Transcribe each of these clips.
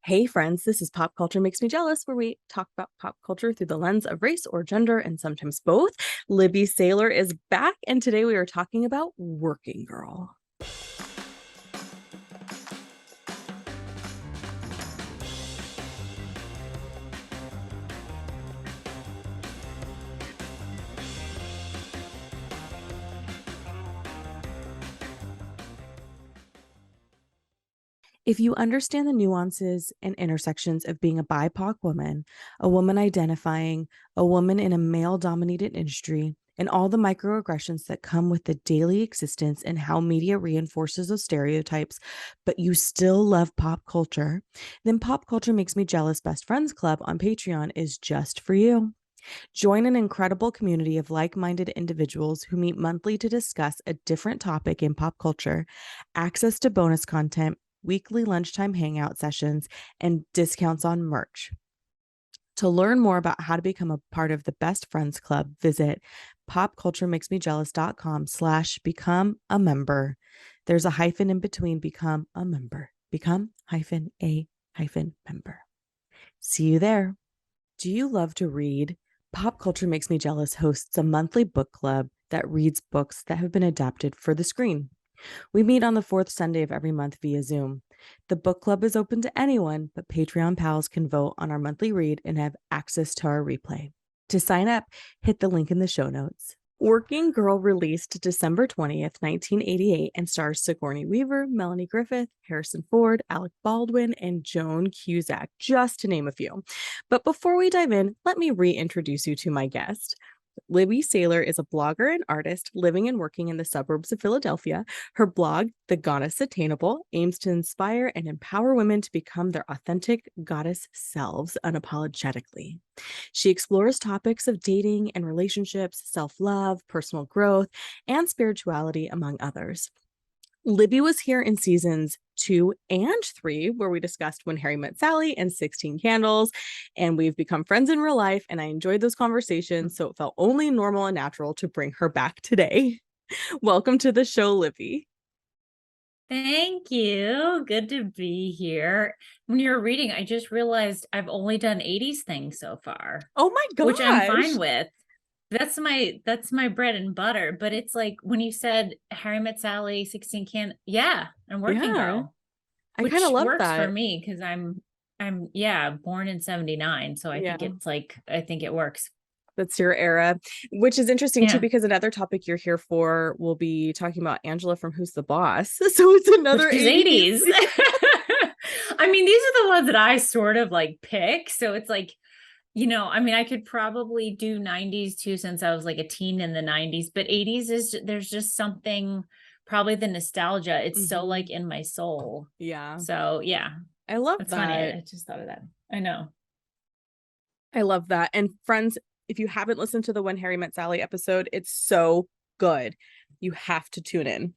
Hey friends, this is Pop Culture Makes Me Jealous, where we talk about pop culture through the lens of race or gender and sometimes both. Libby Saylor is back, and today we are talking about Working Girl. If you understand the nuances and intersections of being a BIPOC woman, a woman identifying, a woman in a male dominated industry, and all the microaggressions that come with the daily existence and how media reinforces those stereotypes, but you still love pop culture, then Pop Culture Makes Me Jealous Best Friends Club on Patreon is just for you. Join an incredible community of like minded individuals who meet monthly to discuss a different topic in pop culture, access to bonus content, weekly lunchtime hangout sessions, and discounts on merch. To learn more about how to become a part of the Best Friends Club, visit popculturemakesmejealous.com/become a member. There's a hyphen in between become a member. Become hyphen a hyphen member. See you there. Do you love to read? Pop Culture Makes Me Jealous hosts a monthly book club that reads books that have been adapted for the screen. We meet on the fourth Sunday of every month via Zoom. The book club is open to anyone, but Patreon pals can vote on our monthly read and have access to our replay. To sign up, hit the link in the show notes. Working Girl released December 20th, 1988, and stars Sigourney Weaver, Melanie Griffith, Harrison Ford, Alec Baldwin, and Joan Cusack, just to name a few. But before we dive in, let me reintroduce you to my guest. Libby Saylor is a blogger and artist living and working in the suburbs of Philadelphia. Her blog, The Goddess Attainable, aims to inspire and empower women to become their authentic goddess selves unapologetically. She explores topics of dating and relationships, self-love, personal growth, and spirituality, among others. Libby was here in seasons 2 and 3, where we discussed When Harry Met Sally and 16 Candles, and we've become friends in real life, and I enjoyed those conversations, so it felt only normal and natural to bring her back today. Welcome to the show, Libby. Thank you. Good to be here. When you were reading, I just realized I've only done 80s things so far, Oh my which I'm gosh. fine with. That's my bread and butter. But it's like when you said Harry Met Sally, 16 Can, yeah, and Working Yeah, Girl, I kind of which love works for that. me because I'm yeah, born in 79. So I Yeah, think I think it works. that's your era, which is interesting too, Yeah. because another topic you're here for will be talking about Angela from Who's the Boss. So it's Which another is 80s. 80s. I mean, these are the ones that I sort of like pick. So it's like, I mean, I could probably do 90s too, since I was like a teen in the 90s, but 80s there's just something, probably the nostalgia. It's so Mm-hmm. like in my soul. Yeah, So yeah, I love that's funny. that. I just thought of that. I know. I love that. And friends, if you haven't listened to the When Harry Met Sally episode, it's so good. You have to tune in.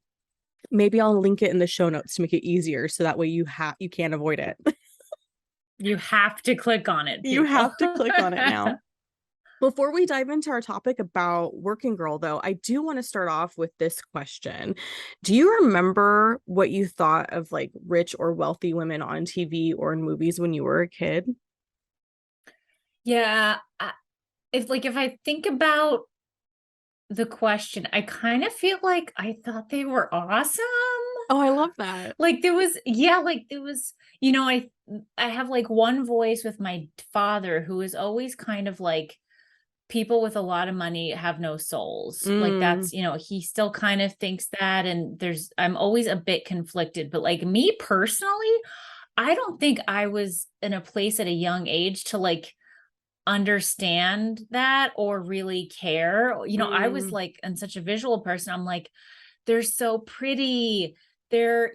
Maybe I'll link it in the show notes to make it easier so that way you can't avoid it. You have to click on it, You people. have to click on it now. Before we dive into our topic about Working Girl, though, I do want to start off with this question. Do you remember what you thought of like rich or wealthy women on TV or in movies when you were a kid? Yeah. If I think about the question, I kind of feel like I thought they were awesome. Oh, I love that. Like there was, yeah, like there was, I have like one voice with my father who is always kind of like, people with a lot of money have no souls. Like Mm, that's, he still kind of thinks that. And I'm always a bit conflicted, but like me personally, I don't think I was in a place at a young age to like understand that or really care. I was mm, like, and such a visual person, I'm like, they're so pretty. They're,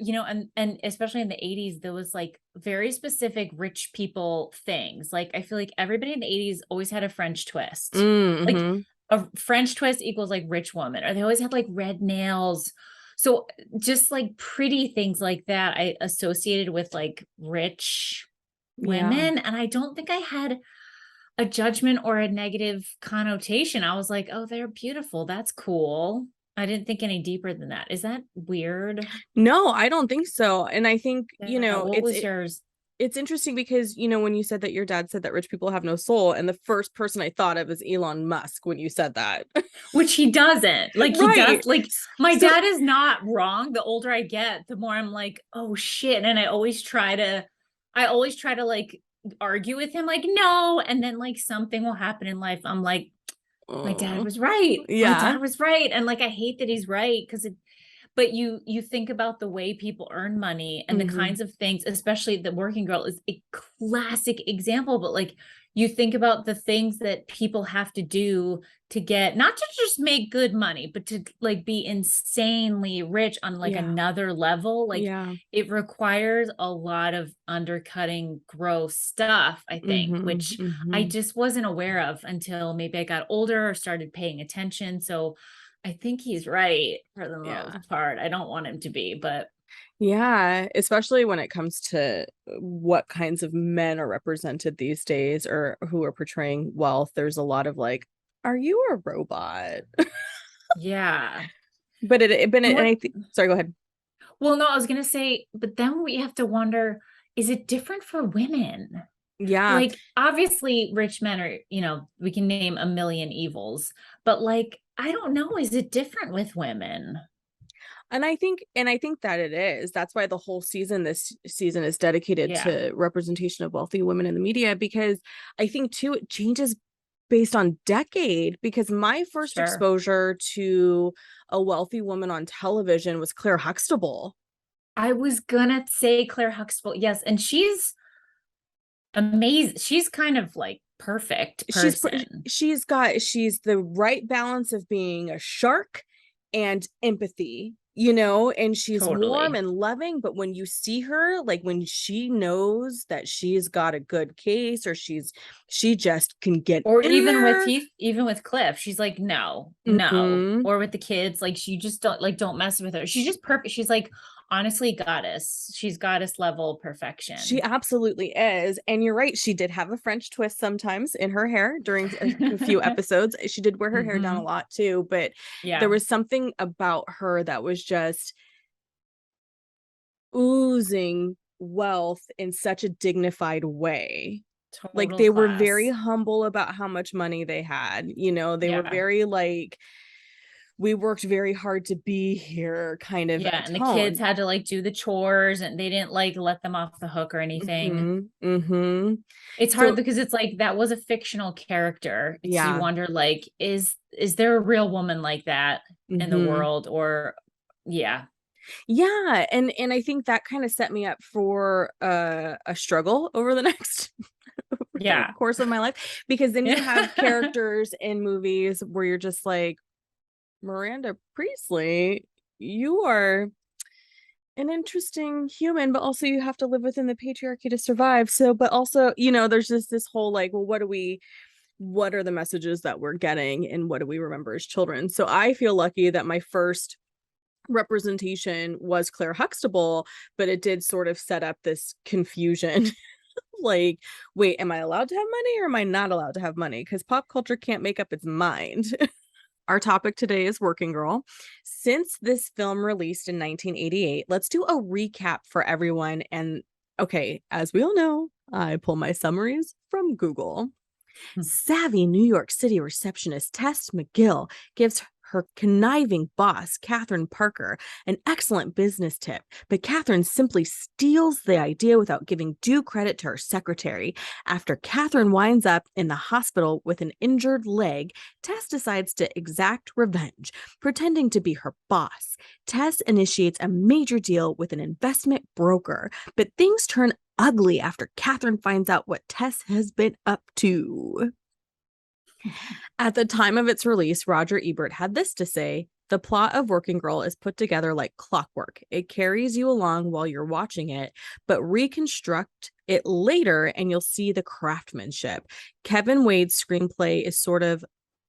and especially in the 80s, there was like very specific rich people things. Like I feel like everybody in the 80s always had a French twist. Like mm-hmm. a French twist equals like rich woman, or they always had like red nails. So just like pretty things like that I associated with like rich Yeah. women. And I don't think I had a judgment or a negative connotation. I was like, oh, they're beautiful. That's cool. I didn't think any deeper than that. Is that weird? No, I don't think so. And I think, Yeah. What it's was yours? it's interesting because, you know, when you said that your dad said that rich people have no soul, and the first person I thought of is Elon Musk when you said that. Which he doesn't. Like he does. Right. Like my So, dad is not wrong. The older I get, the more I'm like, oh shit. And I always try to like argue with him, like, no. And then like something will happen in life. I'm like, my dad was right. My yeah. dad was right. And like I hate that he's right because it, but you think about the way people earn money and the kinds of things, especially the working girl is a classic example, but like you think about the things that people have to do to get, not to just make good money, but to like be insanely rich on like Yeah. another level. Like Yeah. it requires a lot of undercutting gross stuff, I think, which I just wasn't aware of until maybe I got older or started paying attention. So I think he's right for the Yeah. most part. I don't want him to be, but Yeah, especially when it comes to what kinds of men are represented these days or who are portraying wealth. There's a lot of like, are you a robot? yeah. And I think, sorry, go ahead. Well, no, I was gonna say, but then we have to wonder, is it different for women? Yeah. Like, obviously, rich men are, we can name a million evils, but like, I don't know, is it different with women? And I think that it is. That's why the whole season, this season, is dedicated Yeah, to representation of wealthy women in the media, because I think too it changes based on decade, because my first sure. exposure to a wealthy woman on television was Claire Huxtable. I was gonna say Claire Huxtable, yes, and she's amazing. She's kind of like perfect person. She's the right balance of being a shark and empathy, you know, and she's warm Totally. and loving, but when you see her, like when she knows that she's got a good case, or she just can get Or in even with there. Heath, even with Cliff, she's like, no, no. Hmm. Or with the kids, like she just don't mess with her. She's just perfect. She's like honestly goddess. She's goddess level She perfection. absolutely is. And you're right. She did have a French twist sometimes in her hair during a few episodes. She did wear her hair down a Hmm. lot too, but there Yeah. was something about her that was just oozing wealth in such a dignified way. Like Total they were very class. humble about how much money they had. You know, they were Yeah. very like, we worked very hard to be here kind of Yeah. And the kids tone. had to like do the chores and they didn't like let them off the hook or anything. Mm-hmm. It's hard So because it's like that was a fictional character. It's you yeah. wonder like, is there a real woman like that in the Mm-hmm. world? Or yeah. Yeah, and I think that kind of set me up for a struggle over the next over the Yeah. course of my life, because then you have Yeah. characters in movies where you're just like, Miranda Priestley, you are an interesting human, but also you have to live within the patriarchy to survive. So, but also, you know, there's just this whole like, well, what are the messages that we're getting, and what do we remember as children? So I feel lucky that my first representation was Claire Huxtable, but it did sort of set up this confusion. Like, wait, am I allowed to have money, or am I not allowed to have money? Because pop culture can't make up its mind. Our topic today is Working Girl. Since this film released in 1988, let's do a recap for everyone. And okay, as we all know, I pull my summaries from Google. Savvy New York City receptionist Tess McGill gives her conniving boss, Catherine Parker, an excellent business tip, but Catherine simply steals the idea without giving due credit to her secretary. After Catherine winds up in the hospital with an injured leg, Tess decides to exact revenge. Pretending to be her boss, Tess initiates a major deal with an investment broker, but things turn ugly after Catherine finds out what Tess has been up to. At the time of its release, Roger Ebert had this to say: the plot of Working Girl is put together like clockwork. It carries you along while you're watching it, but reconstruct it later and you'll see the craftsmanship. Kevin Wade's screenplay is sort of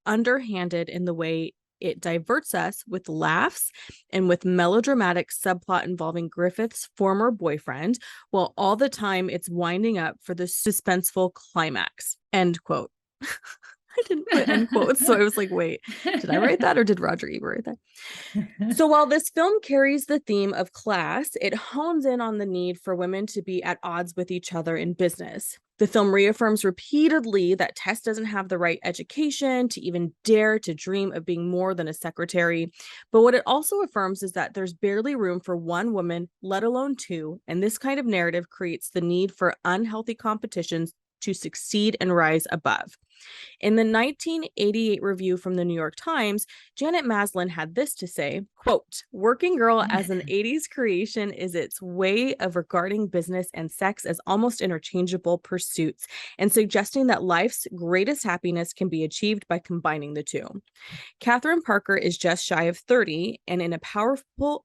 underhanded in the way it diverts us with laughs and with melodramatic subplot involving Griffith's former boyfriend, while all the time it's winding up for the suspenseful climax. End quote. I didn't put end quotes. So I was like, wait, did I write that or did Roger Ebert write that? So while this film carries the theme of class, it hones in on the need for women to be at odds with each other in business. The film reaffirms repeatedly that Tess doesn't have the right education to even dare to dream of being more than a secretary. But what it also affirms is that there's barely room for one woman, let alone two. And this kind of narrative creates the need for unhealthy competitions to succeed and rise above. In the 1988 review from the New York Times, Janet Maslin had this to say, quote, "Working Girl as an 80s creation is its way of regarding business and sex as almost interchangeable pursuits and suggesting that life's greatest happiness can be achieved by combining the two. Katharine Parker is just shy of 30 and in a powerful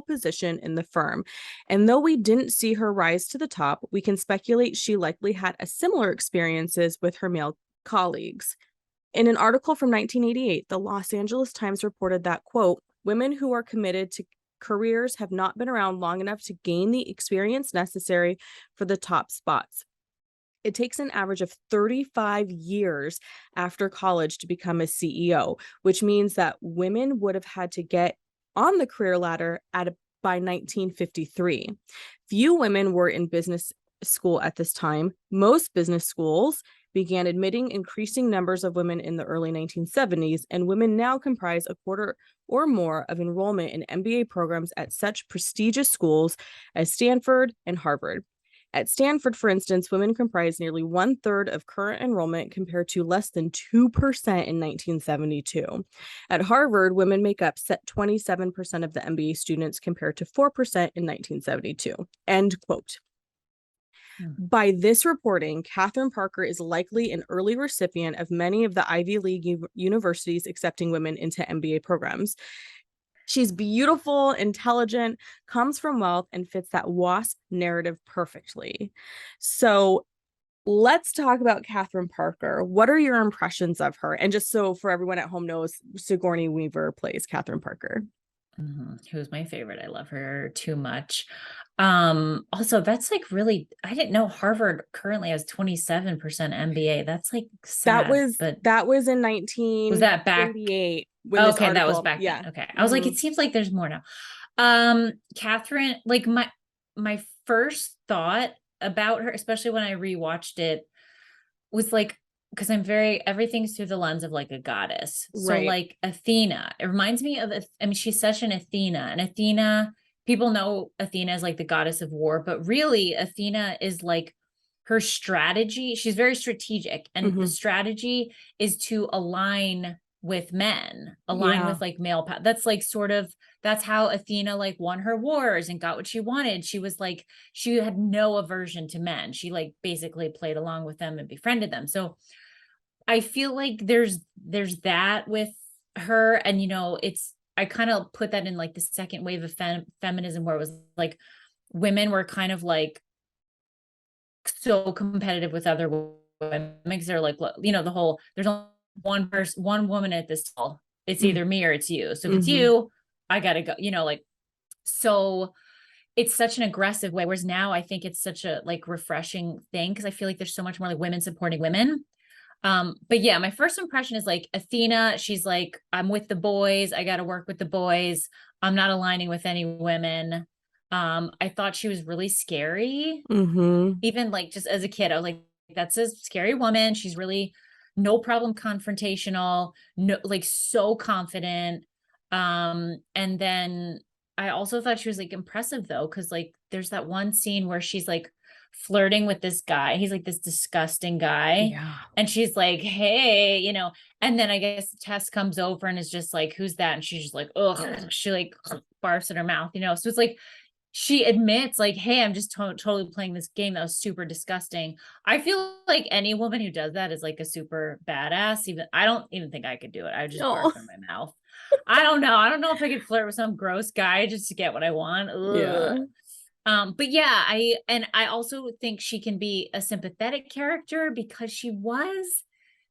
position in the firm. And though we didn't see her rise to the top, we can speculate she likely had a similar experiences with her male colleagues. In an article from 1988, the Los Angeles Times reported that, quote, "Women who are committed to careers have not been around long enough to gain the experience necessary for the top spots. It takes an average of 35 years after college to become a CEO, which means that women would have had to get on the career ladder by 1953. Few women were in business school at this time. Most business schools began admitting increasing numbers of women in the early 1970s, and women now comprise a quarter or more of enrollment in MBA programs at such prestigious schools as Stanford and Harvard. At Stanford, for instance, women comprise nearly 1/3 of current enrollment compared to less than 2% in 1972. At Harvard, women make up 27% of the MBA students compared to 4% in 1972. End quote. By this reporting, Katharine Parker is likely an early recipient of many of the Ivy League universities accepting women into MBA programs. She's beautiful, intelligent, comes from wealth, and fits that WASP narrative perfectly. So let's talk about Katharine Parker. What are your impressions of her? And just so for everyone at home knows, Sigourney Weaver plays Katharine Parker. Who's my favorite. I love her too much. Also, that's like really, I didn't know Harvard currently has 27% MBA. That's like sad. That was in was that back? 1988 when Okay, this article, that was back then. Okay. I was like, it seems like there's more now. Katharine, like my first thought about her, especially when I rewatched it, was like, because everything's through the lens of like a goddess. So Right. like Athena, it reminds me of, I mean, she's such an Athena, and Athena, people know Athena as like the goddess of war, but really Athena is like her strategy. She's very strategic, and the strategy is to align with men, align with like male power. That's like sort of, that's how Athena like won her wars and got what she wanted. She was like, she had no aversion to men. She like basically played along with them and befriended them. So I feel like there's that with her. And you know, I kind of put that in like the second wave of feminism, where it was like women were kind of like so competitive with other women, because they're like, you know, the whole, there's only one woman at this tall, it's either me or it's you. So if it's you, I gotta go, you know, like, so it's such an aggressive way. Whereas now I think it's such a like refreshing thing, because I feel like there's so much more like women supporting women. But yeah, my first impression is like Athena, she's like, I'm with the boys, I got to work with the boys, I'm not aligning with any women. I thought she was really scary. Even like just as a kid, I was like, that's a scary woman. She's really no problem confrontational, no, like so confident. And then I also thought she was like impressive though, because like there's that one scene where she's like flirting with this guy. He's like this disgusting guy. Yeah. And she's like, hey, you know, and then I guess Tess comes over and is just like, who's that? And she's just like, ugh, she like barfs in her mouth, you know? So it's like, she admits like, hey, I'm just totally playing this game that was super disgusting. I feel like any woman who does that is like a super badass. Even I don't even think I could do it. I would just barf in my mouth. I don't know. I don't know if I could flirt with some gross guy just to get what I want. Ugh. Yeah. But yeah, I also think she can be a sympathetic character because she was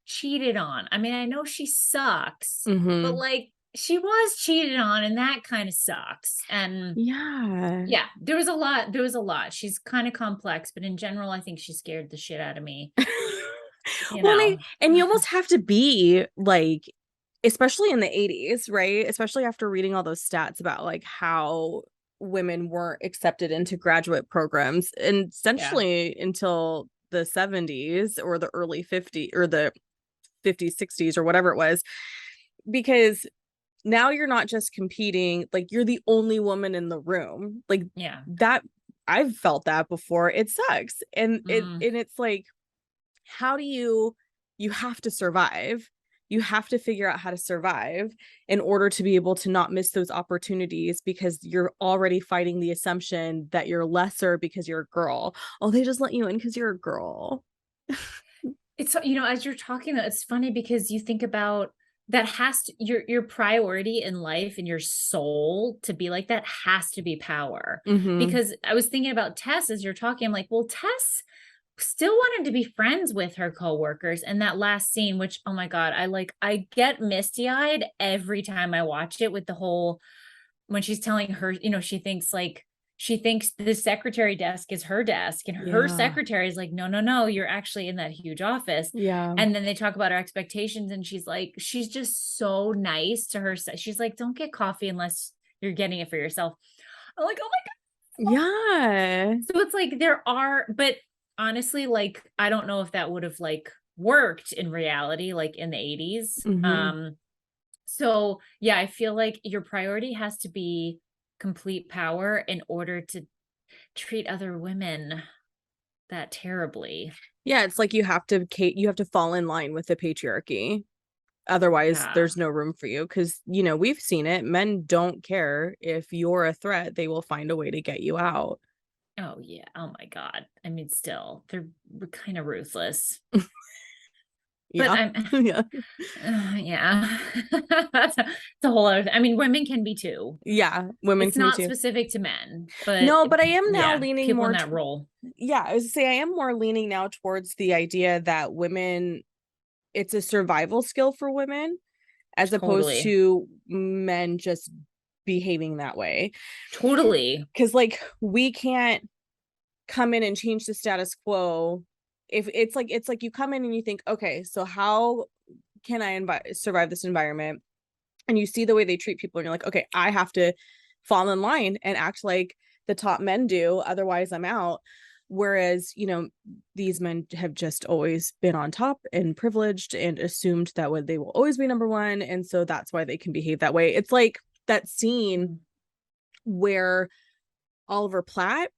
cheated on. I mean, I know she sucks, but like she was cheated on, and that kind of sucks. And yeah, there was a lot. She's kind of complex, but in general, I think she scared the shit out of me. you Well, know. and you almost have to be like, especially in the 80s, right? Especially after reading all those stats about like how women weren't accepted into graduate programs and Yeah. essentially until the 70s or the early 50s or the 50s, 60s or whatever it was, because now you're not just competing, like you're the only woman in the room. Like Yeah. that, I've felt that before. It sucks. Mm. And it's like, how do you have to survive. You have to figure out how to survive in order to be able to not miss those opportunities because you're already fighting the assumption that you're lesser because you're a girl. Oh, they just let you in because you're a girl. It's, as you're talking, it's funny because you think about that has to your priority in life and your soul to be like that has to be power. Mm-hmm. Because I was thinking about Tess as you're talking, I'm like, well, Tess still wanted to be friends with her coworkers. And that last scene, which, oh my God, I get misty eyed every time I watch it with the whole, when she's telling her, she thinks the secretary desk is her desk and her Yeah. secretary is like, no, no, no, you're actually in that huge office. Yeah. And then they talk about her expectations and she's like, she's just so nice to her. She's like, don't get coffee unless you're getting it for yourself. I'm like, oh my Yeah. so it's like but honestly, like, I don't know if that would have like worked in reality, like in the 80s. Mm-hmm. So yeah, I feel like your priority has to be complete power in order to treat other women that terribly. Yeah, it's like you have to fall in line with the patriarchy. Otherwise, Yeah. there's no room for you because, we've seen it. Men don't care if you're a threat, they will find a way to get you out. Oh yeah. Oh my God. I mean, still, they're kind of ruthless. But Yeah. I'm Yeah. yeah. It's a whole other I mean, women can be too. Yeah. Women It's can be not too. specific to men, but No, but I am now yeah, leaning people in more. that role. Yeah, I was to say I am more leaning now towards the idea that women, it's a survival skill for women as opposed Totally. to men just behaving that way. Totally. Because, like, we can't come in and change the status quo. If it's like you come in and you think, okay, so how can I survive this environment? And you see the way they treat people, and you're like, okay, I have to fall in line and act like the top men do, otherwise I'm out. Whereas, these men have just always been on top and privileged and assumed that they will always be number one, and so that's why they can behave that way. It's like that scene where Oliver Platt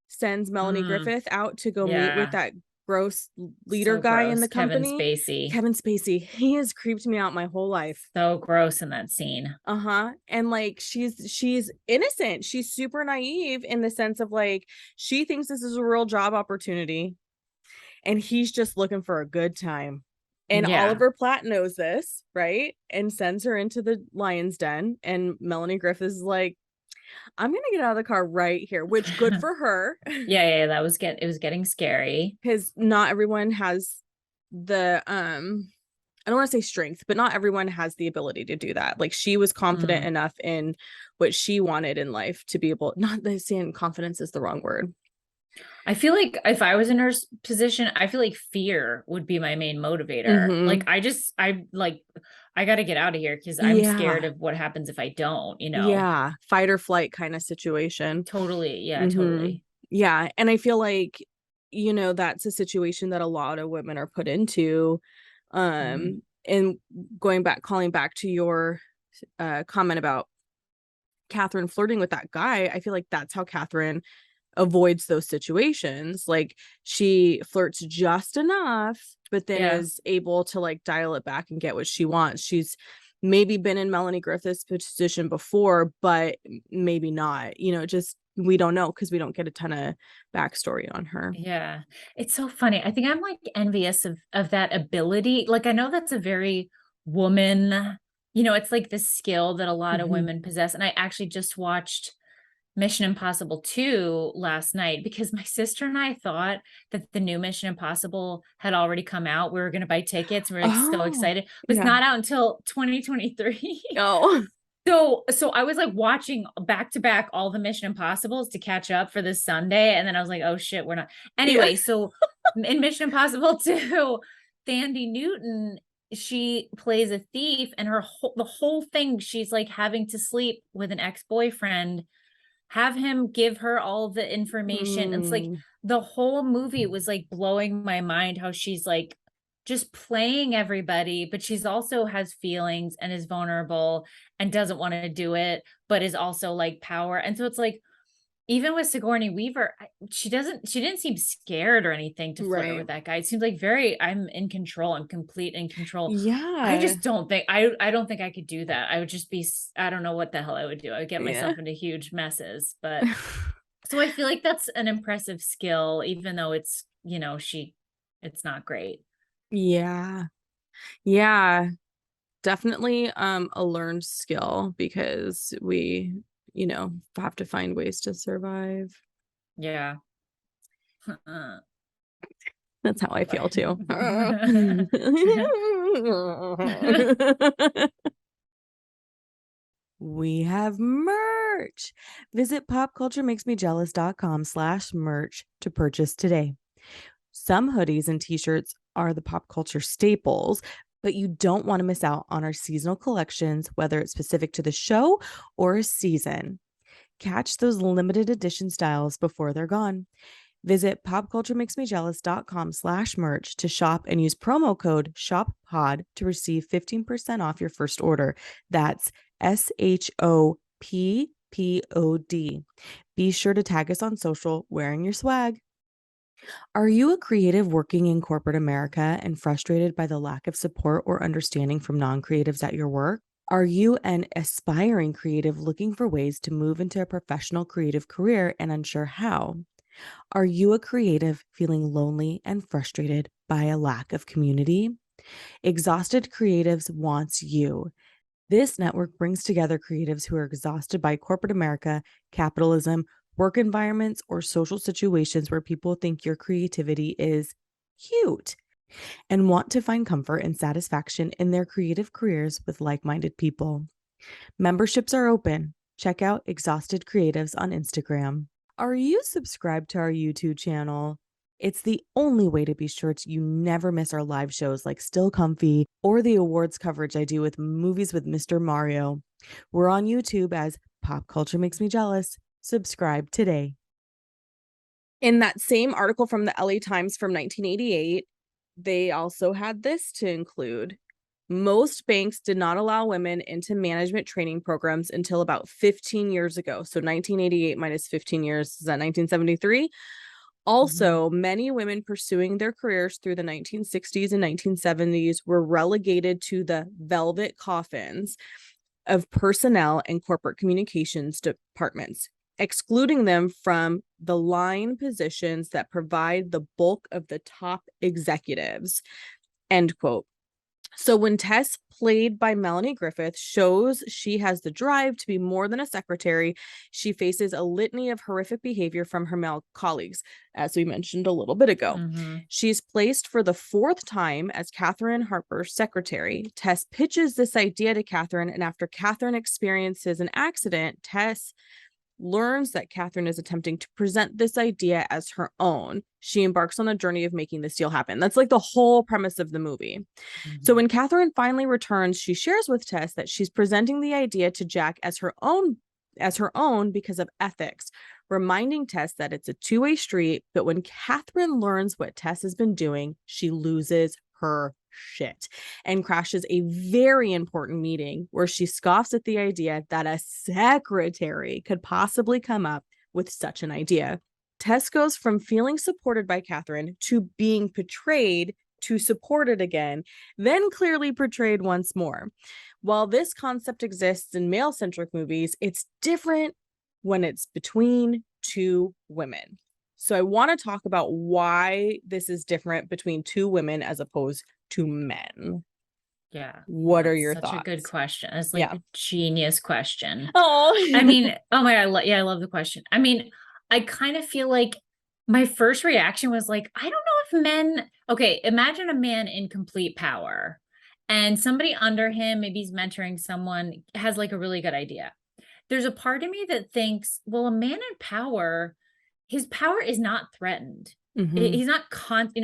sends Melanie Mm, Griffith out to go meet with yeah. that gross leader So guy in gross. the Kevin company. Spacey. Kevin Spacey. He has creeped me out my whole life. So gross in that scene. Uh-huh. And like she's innocent. She's super naive in the sense of like she thinks this is a real job opportunity and he's just looking for a good time. And Yeah. Oliver Platt knows this, right? And sends her into the lion's den. And Melanie Griffith is like, I'm gonna get out of the car right here, which good for her. Yeah, it was getting scary. Because not everyone has the I don't want to say strength, but not everyone has the ability to do that. Like she was confident Mm. enough in what she wanted in life to be able, not that saying confidence is the wrong word. I feel like if I was in her position, I feel like fear would be my main motivator. Mm-hmm. Like I got to get out of here because I'm scared Yeah. of what happens if I don't, Yeah. Fight or flight kind of situation. Totally. Yeah, Mm-hmm. totally. Yeah. And I feel like, that's a situation that a lot of women are put into. Mhm. And calling back to your comment about Katharine flirting with that guy, I feel like that's how Katharine avoids those situations. Like she flirts just enough, but then Yeah. is able to like dial it back and get what she wants. She's maybe been in Melanie Griffith's position before, but maybe not. Just we don't know because we don't get a ton of backstory on her. Yeah. It's so funny. I think I'm like envious of that ability. Like I know that's a very woman, it's like the skill that a lot of Mm-hmm. women possess. And I actually just watched Mission Impossible 2 last night because my sister and I thought that the new Mission Impossible had already come out. We were going to buy tickets. We were like so Oh, excited, but it's yeah. not out until 2023. Oh, So I was like watching back to back all the Mission Impossibles to catch up for this Sunday. And then I was like, oh shit, we're not. yeah. Anyway, so in Mission Impossible 2, Thandie Newton, she plays a thief, and the whole thing, she's like having to sleep with an ex-boyfriend, have him give her all the information. It's like the whole movie was like blowing my mind how she's like just playing everybody, but she's also has feelings and is vulnerable and doesn't want to do it, but is also like power. And so it's like, even with Sigourney Weaver, she didn't seem scared or anything to flirt Right. with that guy. It seems like I'm in control. I'm complete in control. I Yeah. just don't think, I don't think I could do that. I would just be, I don't know what the hell I would do. I would get myself into huge messes. But so I feel like that's an impressive skill, even though it's, it's not great. Yeah. Yeah. Definitely a learned skill because we, have to find ways to survive. Yeah. That's how I feel too. We have merch. Visit popculturemakesmejealous.com/merch to purchase today. Some hoodies and t-shirts are the pop culture staples, but you don't want to miss out on our seasonal collections, whether it's specific to the show or a season. Catch those limited edition styles before they're gone. Visit popculturemakesmejealous.com/merch to shop and use promo code SHOPPOD to receive 15% off your first order. That's SHOPPOD. Be sure to tag us on social wearing your swag. Are you a creative working in corporate America and frustrated by the lack of support or understanding from non-creatives at your work? Are you an aspiring creative looking for ways to move into a professional creative career and unsure how? Are you a creative feeling lonely and frustrated by a lack of community? Exhausted Creatives wants you. This network brings together creatives who are exhausted by corporate America, capitalism, work environments, or social situations where people think your creativity is cute and want to find comfort and satisfaction in their creative careers with like-minded people. Memberships are open. Check out Exhausted Creatives on Instagram. Are you subscribed to our YouTube channel? It's the only way to be sure you never miss our live shows like Still Comfy or the awards coverage I do with Movies with Mr. Mario. We're on YouTube as Pop Culture Makes Me Jealous. Subscribe today. In that same article from the LA Times from 1988, they also had this to include. Most banks did not allow women into management training programs until about 15 years ago. So 1988 minus 15 years, is that 1973? Also, many women pursuing their careers through the 1960s and 1970s were relegated to the velvet coffins of personnel and corporate communications departments, excluding them from the line positions that provide the bulk of the top executives. End quote. So when Tess, played by Melanie Griffith, shows she has the drive to be more than a secretary, she faces a litany of horrific behavior from her male colleagues, as we mentioned a little bit ago. She's placed for the 4th time as Katharine Harper's secretary. Tess pitches this idea to Katharine, and after Katharine experiences an accident, Tess learns that Katharine is attempting to present this idea as her own. She embarks on a journey of making this deal happen. That's like the whole premise of the movie. So when Katharine finally returns, she shares with Tess that she's presenting the idea to Jack as her own because of ethics, reminding Tess that it's a two-way street. But when Katharine learns what Tess has been doing, she loses her shit and crashes a very important meeting where she scoffs at the idea that a secretary could possibly come up with such an idea. Tess goes from feeling supported by Katharine to being betrayed to supported again, then clearly portrayed once more. While this concept exists in male-centric movies, it's different when it's between two women. So I want to talk about why this is different between two women as opposed to men. Yeah. What are your thoughts? Such a good question. It's like a genius question. Oh, I mean, oh my God. I love the question. I mean, I kind of feel like my first reaction was like, I don't know if men, okay, imagine a man in complete power and somebody under him, maybe he's mentoring someone, has like a really good idea. There's a part of me that thinks, well, a man in power, his power is not threatened. he's not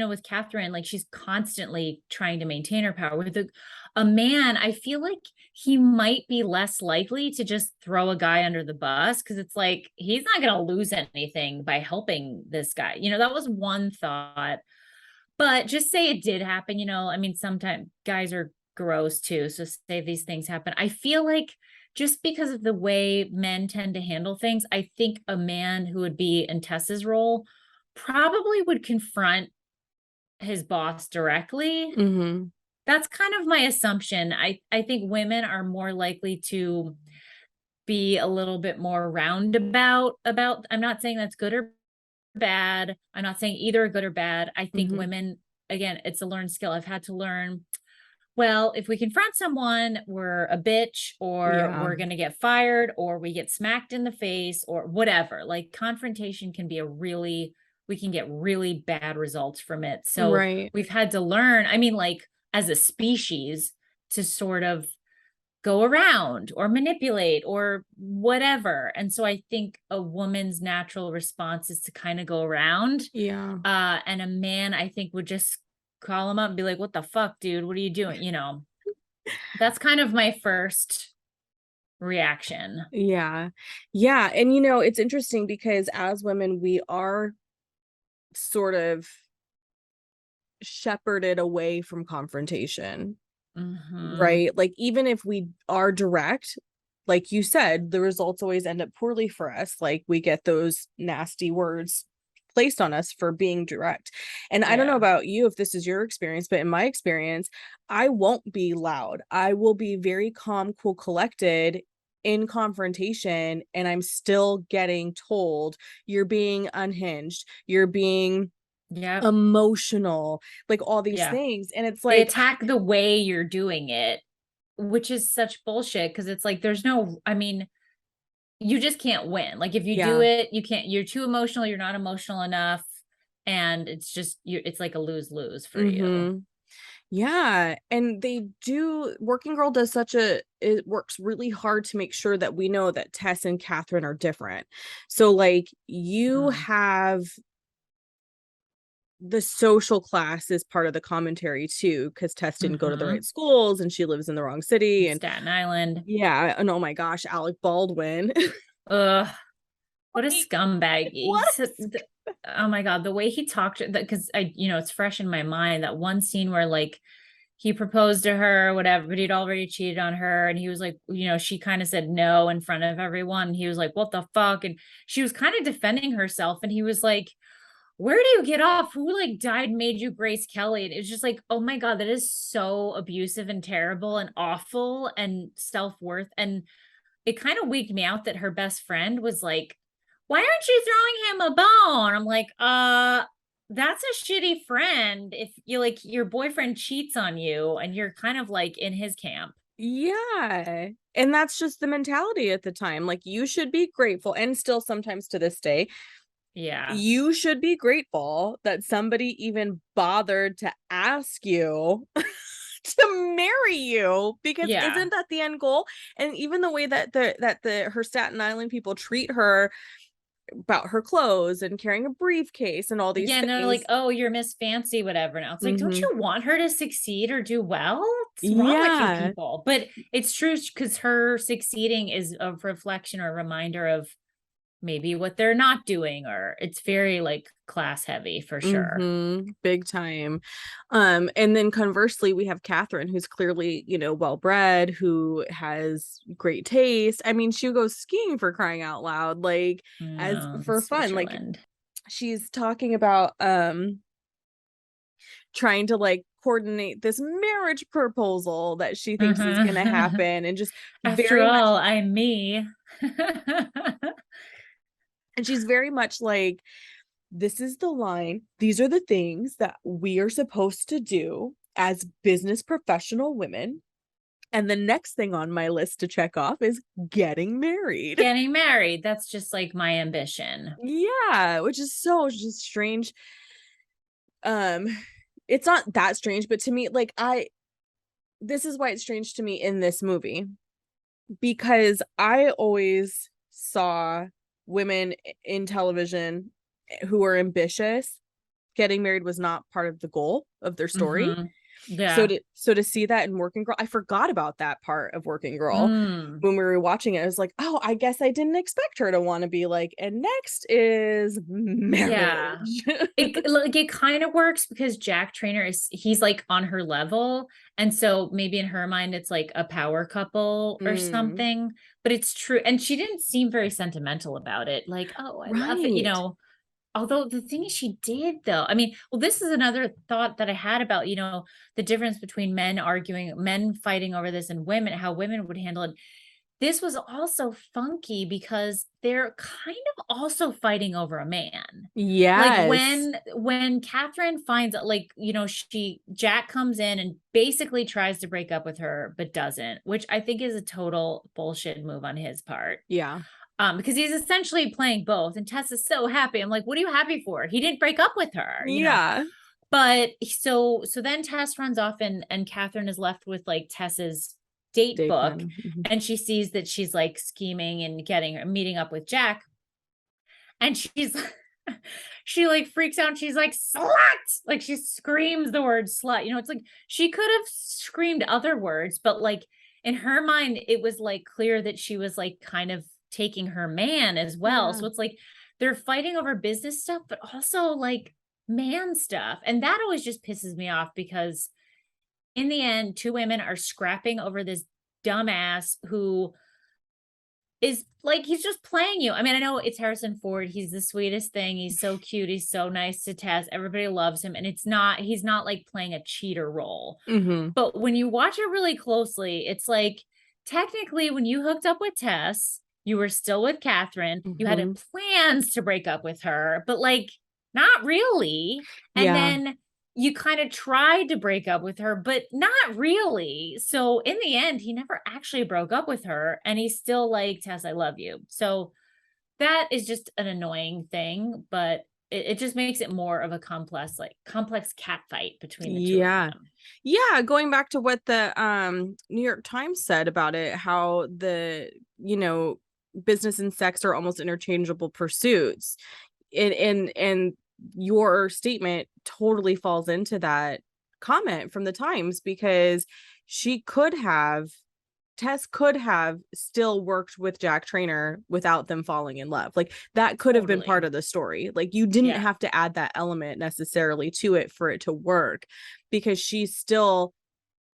with Katharine, like she's constantly trying to maintain her power. With a man, I feel like he might be less likely to just throw a guy under the bus, because it's like he's not going to lose anything by helping this guy. That was one thought. But just say it did happen, I mean, sometimes guys are gross too. So say these things happen. I feel like just because of the way men tend to handle things, I think a man who would be in Tess's role probably would confront his boss directly. Mm-hmm. That's kind of my assumption. I think women are more likely to be a little bit more roundabout about. I'm not saying that's good or bad. I'm not saying either good or bad. I think Mm-hmm. women, again, it's a learned skill. I've had to learn, well, if we confront someone, we're a bitch, or Yeah. we're going to get fired, or we get smacked in the face, or whatever. Like confrontation can be we can get really bad results from it. So Right. we've had to learn, I mean, like as a species, to sort of go around or manipulate or whatever. And so I think a woman's natural response is to kind of go around. Yeah. And a man, I think, would just call him up and be like, what the fuck, dude? What are you doing? That's kind of my first reaction. Yeah. Yeah. And it's interesting because as women, we are sort of shepherded away from confrontation, Mm-hmm. right? Like, even if we are direct, like you said, the results always end up poorly for us. Like, we get those nasty words placed on us for being direct. And I don't know Yeah. about you if this is your experience, but in my experience, I won't be loud. I will be very calm, cool, collected in confrontation, and I'm still getting told you're being unhinged, you're being Yep. emotional, like all these Yeah. things. And it's They like, attack the way you're doing it, which is such bullshit, because it's like there's no, I mean, you just can't win. Like if you do yeah. it, you can't, you're too emotional, you're not emotional enough. And it's just it's like a lose-lose for you. Mm-hmm. Yeah. And Working Girl does it works really hard to make sure that we know that Tess and Katharine are different. So, like, you Mm. have the social class is part of the commentary too, because Tess didn't go to the Mm-hmm. right schools and she lives in the wrong city. And Staten Island. yeah, and oh my gosh, Alec Baldwin. Ugh, what a Like, scumbag. what? Oh my God, the way he talked, because it's fresh in my mind, that one scene where like he proposed to her or whatever, but he'd already cheated on her. And he was like, she kind of said no in front of everyone. And he was like, what the fuck? And she was kind of defending herself. And he was like, where do you get off? Who like died, made you Grace Kelly? And it's just like, oh my God, that is so abusive and terrible and awful and self-worth. And it kind of wigged me out that her best friend was like, why aren't you throwing him a bone? I'm like, that's a shitty friend if you like your boyfriend cheats on you and you're kind of like in his camp. Yeah. And that's just the mentality at the time. Like, you should be grateful, and still sometimes to this day, Yeah. you should be grateful that somebody even bothered to ask you to marry you, because Yeah. isn't that the end goal? And even the way that the her Staten Island people treat her about her clothes and carrying a briefcase and all these Yeah. And they're like, things. oh, you're Miss Fancy, whatever. Now it's like, don't Mm-hmm. you want her to succeed or do well? What's wrong with you Yeah. people? But it's true, because her succeeding is a reflection or a reminder of maybe what they're not doing, or it's very like class heavy for sure. Big time. And then conversely, we have Katharine, who's clearly, well bred, who has great taste. I mean, she goes skiing, for crying out loud, like, as No, for fun. Like, Switzerland. she's talking about trying to like coordinate this marriage proposal that she thinks is gonna Uh-huh. happen, and just After very much, all, I'm me. and she's very much like, this is the line, these are the things that we are supposed to do as business professional women, and the next thing on my list to check off is getting married. Getting married. That's just like my ambition. Yeah, which is so just strange. um it's not that strange, but to me, like, this is why it's strange to me in this movie, because I always saw women in television who are ambitious getting married was not part of the goal of their story. Yeah. So to see that in Working Girl, I forgot about that part of Working Girl Mm. when we were watching it. I was like, oh, I guess I didn't expect her to want to be like, and next is Yeah. marriage. It kind of works because Jack Trainer he's like on her level. And so maybe in her mind, it's like a power couple or something, but it's true. And she didn't seem very sentimental about it. Like, oh, I love it. Right. Although the thing is she did though. I mean, well, this is another thought that I had about, the difference between men fighting over this and women, how women would handle it. This was also funky because they're kind of also fighting over a man. Like Yes. when Catherine finds out, like, Jack comes in and basically tries to break up with her, but doesn't, which I think is a total bullshit move on his part. Yeah. Because he's essentially playing both, and Tess is so happy. I'm like, what are you happy for? He didn't break up with her. Yeah. But so then Tess runs off and Catherine is left with like Tess's date book, and she sees that she's like scheming and meeting up with Jack, and she like freaks out and she's like, slut, like she screams the word slut. It's like she could have screamed other words, but like in her mind it was like clear that she was like kind of taking her man as well. So it's like they're fighting over business stuff but also like man stuff, and that always just pisses me off because in the end, two women are scrapping over this dumbass who is like, he's just playing you. I mean, I know it's Harrison Ford. He's the sweetest thing. He's so cute. He's so nice to Tess. Everybody loves him. And he's not like playing a cheater role. But when you watch it really closely, it's like, technically, when you hooked up with Tess, you were still with Catherine. You had plans to break up with her, but like, not really. And then you kind of tried to break up with her, but not really. So in the end, he never actually broke up with her, and he's still like, Tess, I love you. So that is just an annoying thing, but it just makes it more of a complex cat fight between the two of them. Yeah, going back to what the New York Times said about it, how the business and sex are almost interchangeable pursuits. And your statement totally falls into that comment from the Times, because Tess could have still worked with Jack Trainer without them falling in love. Like that could have been part of the story. Like you didn't have to add that element necessarily to it for it to work, because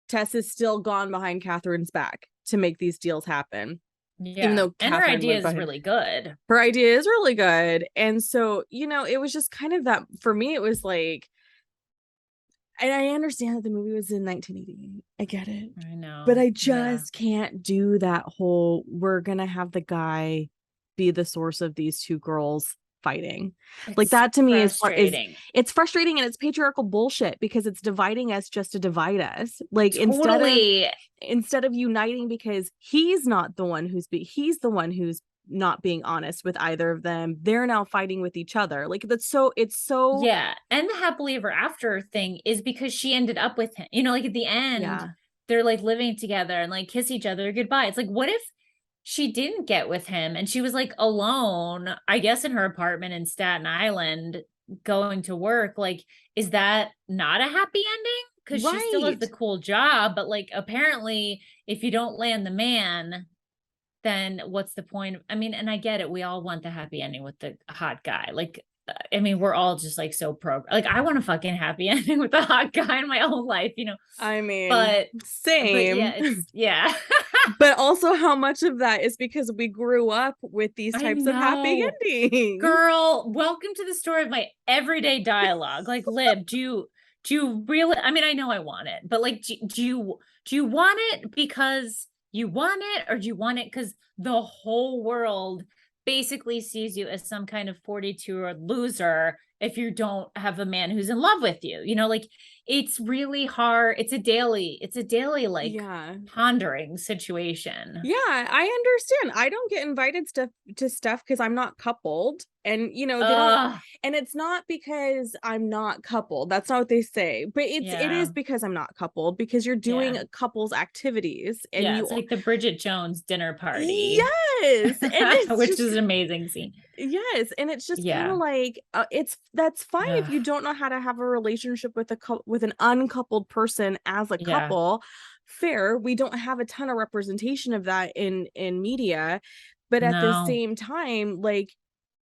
Tess is still gone behind Catherine's back to make these deals happen. Yeah. Even though and her idea is really good. Her idea is really good. And so, it was just kind of that for me, it was like, and I understand that the movie was in 1988. I get it. I know. But I just can't do that whole, we're going to have the guy be the source of these two girls fighting. Like that to me is it's frustrating, and it's patriarchal bullshit because it's dividing us just to divide us. Like totally. instead of uniting, because he's the one who's not being honest with either of them. They're now fighting with each other. Like it's so yeah. And the happily ever after thing is because she ended up with him, like at the end they're like living together and like kiss each other goodbye. It's like, what if she didn't get with him and she was like alone, I guess in her apartment in Staten Island going to work? Like, is that not a happy ending? Because she still has the cool job, but like apparently if you don't land the man, then what's the point? I mean, and I get it. We all want the happy ending with the hot guy. Like, I mean, we're all just like so like I want a fucking happy ending with a hot guy in my own life, I mean, but same. But yeah. But also how much of that is because we grew up with these types of happy endings. Girl, welcome to the story of my everyday dialogue. Like, Lib, do you really, I mean, I know I want it, but like, do you want it because you want it, or do you want it because the whole world basically sees you as some kind of 42-year-old loser if you don't have a man who's in love with you? Like it's really hard. It's a daily like pondering situation. Yeah, I understand. I don't get invited to stuff because I'm not coupled. And they don't, and it's not because I'm not coupled. That's not what they say. But it is because I'm not coupled, because you're doing couples activities, and it's like the Bridget Jones dinner party. Yes. And which is an amazing scene. Yes, and it's just kind of Yeah. like that's fine if Ugh. you don't know how to have a relationship with with an uncoupled person as a Yeah. couple. Fair, we don't have a ton of representation of that in media, but at the No. same time, like,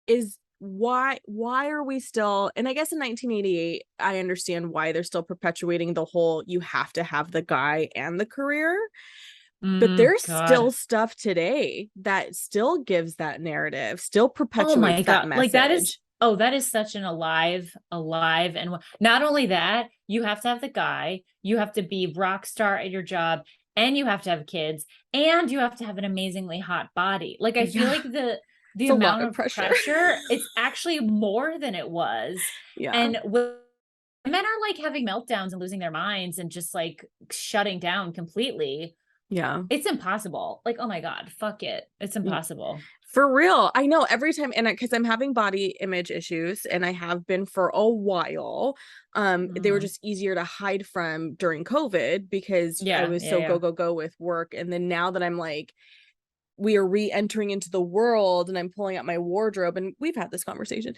is why are we still, and I guess in 1988 I understand why they're still perpetuating the whole you have to have the guy and the career, but there's still God. stuff today that still gives that narrative, still Oh my perpetuates that God. Like that is, message. oh, that is such an alive. And not only that, you have to have the guy, you have to be rock star at your job, and you have to have kids, and you have to have an amazingly hot body. Like I feel Yeah, like the it's a lot amount of of pressure. pressure, it's actually more than it was. Yeah. And women are like having meltdowns and losing their minds and just like shutting down completely. Yeah. It's impossible. Like, oh my God, fuck it. It's impossible. For real. I know every time, and because I'm having body image issues and I have been for a while. They were Mm. just easier to hide from during COVID because I Yeah, was yeah, so yeah. go with work. And then now that I'm like, we are re-entering into the world and I'm pulling out my wardrobe, and we've had this conversation,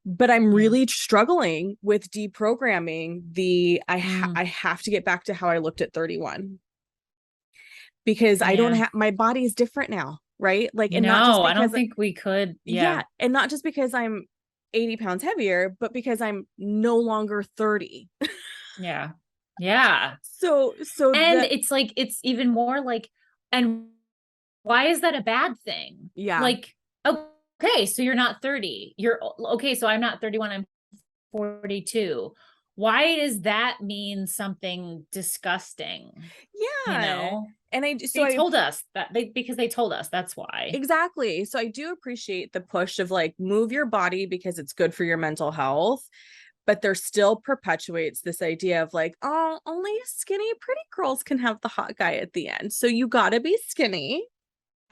but I'm Yeah. really struggling with deprogramming the Mm, I have to get back to how I looked at 31, because I don't yeah. have, my body is different now, right? Like, and not just No, I don't because, think we could. Yeah. yeah, and not just because I'm 80 pounds heavier, but because I'm no longer 30. Yeah. Yeah. So And that, it's like, it's even more like, and why is that a bad thing? yeah, Like, okay, so you're not 30. You're okay. So I'm not 31, I'm 42. Why does that mean something disgusting? You yeah. know, And so they I, told us that because they told us that's why. exactly. So I do appreciate the push of like move your body because it's good for your mental health, but there still perpetuates this idea of like, oh, only skinny pretty girls can have the hot guy at the end. So you got to be skinny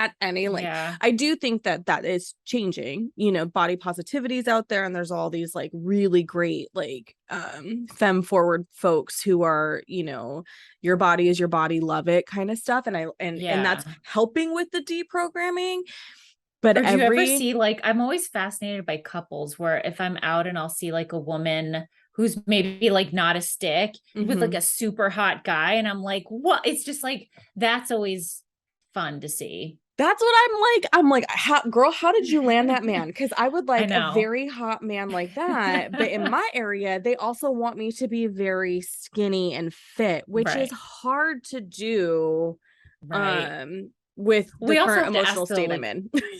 at any length. Yeah. I do think that that is changing. Body positivity is out there, and there's all these like really great like femme forward folks who are, your body is your body, love it kind of stuff, and and Yeah. that's helping with the deprogramming. But Or do you ever every see like I'm always fascinated by couples where if I'm out and I'll see like a woman who's maybe like not a stick with like Mhm. a super hot guy and I'm like, what? It's just like that's always fun to see. That's what I'm like, how, girl, how did you land that man? Because I would I like a know. very hot man like that. But in my area, they also want me to be very skinny and fit, which is Right. hard to do Right. with the We also current have to emotional ask though, state I'm like, in.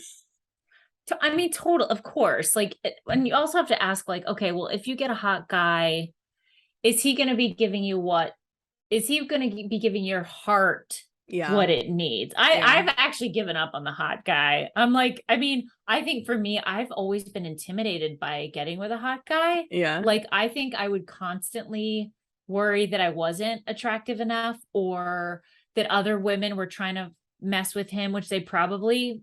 I mean, total, of course. Like, and you also have to ask, like, okay, well, if you get a hot guy, is he going to be giving you what is he going to be giving your heart Yeah. what it needs? Yeah. I've actually given up on the hot guy. I'm like, I mean, I think for me, I've always been intimidated by getting with a hot guy. Yeah. Like, I think I would constantly worry that I wasn't attractive enough or that other women were trying to mess with him, which they probably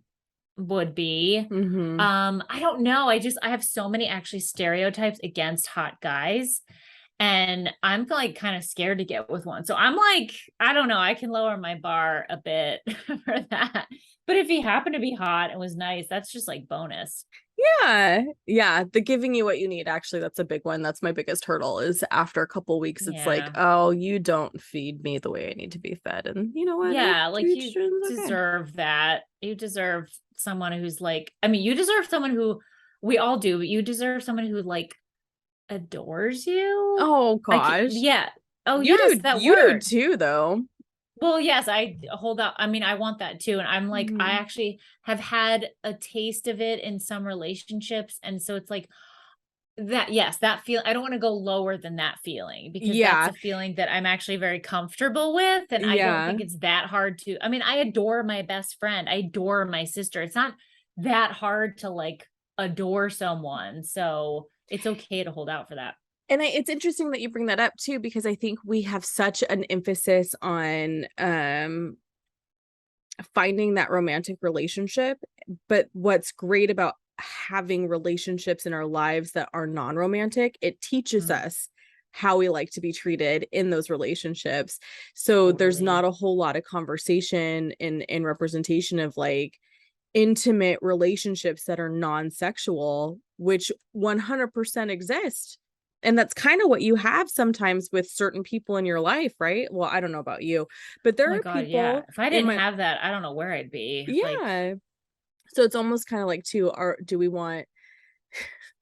would be. Mm-hmm. I don't know. I have so many actually stereotypes against hot guys and I'm like kind of scared to get with one. So I'm like, I don't know, I can lower my bar a bit for that. But if he happened to be hot and was nice, that's just like bonus. Yeah. Yeah. The giving you what you need. Actually, that's a big one. That's my biggest hurdle is after a couple weeks, it's like, Yeah. oh, you don't feed me the way I need to be fed. And you know what? Yeah, like Each you is okay. deserve that. You deserve someone who's like, I mean, you deserve someone who we all do, but you deserve someone who like adores you. Oh I can't, gosh. yeah. Oh, yes, that You do word. too though. Well, yes, I hold out. I mean, I want that too. And I'm like, I Mhm. actually have had a taste of it in some relationships. And so it's like that, yes, that feel I don't want to go lower than that feeling because that's Yeah. a feeling that I'm actually very comfortable with. And I don't Yeah. think it's that hard to, I mean, I adore my best friend. I adore my sister. It's not that hard to like adore someone. So it's okay to hold out for that. And it's interesting that you bring that up too, because I think we have such an emphasis on finding that romantic relationship. But what's great about having relationships in our lives that are non-romantic, it teaches Mm, us how we like to be treated in those relationships. So there's totally. not a whole lot of conversation and representation of like, intimate relationships that are non-sexual, which 100% exist. And that's kind of what you have sometimes with certain people in your life, right? Well, I don't know about you, but Oh there my are God, yeah. people If I in didn't my, have that, I don't know where I'd be. Like, yeah. So it's almost kind of like too, do we want,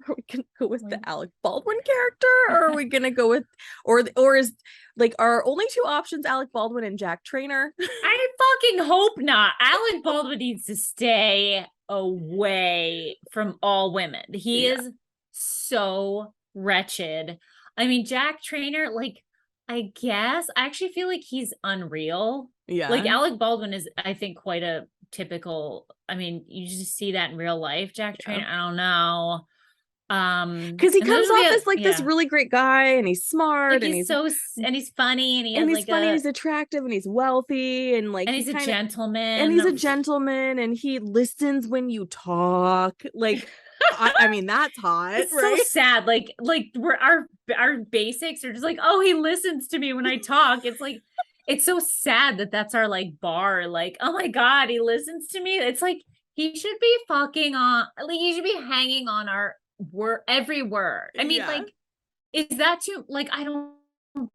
are we gonna go with the Alec Baldwin character, or are we gonna go with, or is like our only two options Alec Baldwin and Jack Trainer? I fucking hope not. Alec Baldwin needs to stay away from all women. He Yeah. is so wretched. I mean, Jack Trainer, like, I guess I actually feel like he's unreal. Like, Yeah. Alec Baldwin is, I think, quite a typical. I mean, you just see that in real life. Jack Yeah. Trainer, I don't know. Because he And then comes it'll be off as like this yeah, really great guy, and he's smart, like and he's so and he's funny, and he has he's like funny, and he's attractive, and he's wealthy, and like and he he's a kind of, and gentleman. he's a gentleman, and he listens when you talk. Like, I mean, that's hot, It's so right? sad. Like we're our basics are just like, oh, he listens to me when I talk. It's like, it's so sad that that's our like bar. Like, oh my God, he listens to me. It's like he should be fucking on. Like he should be hanging on our word, every word. I mean, Yeah. like, is that too? Like, I don't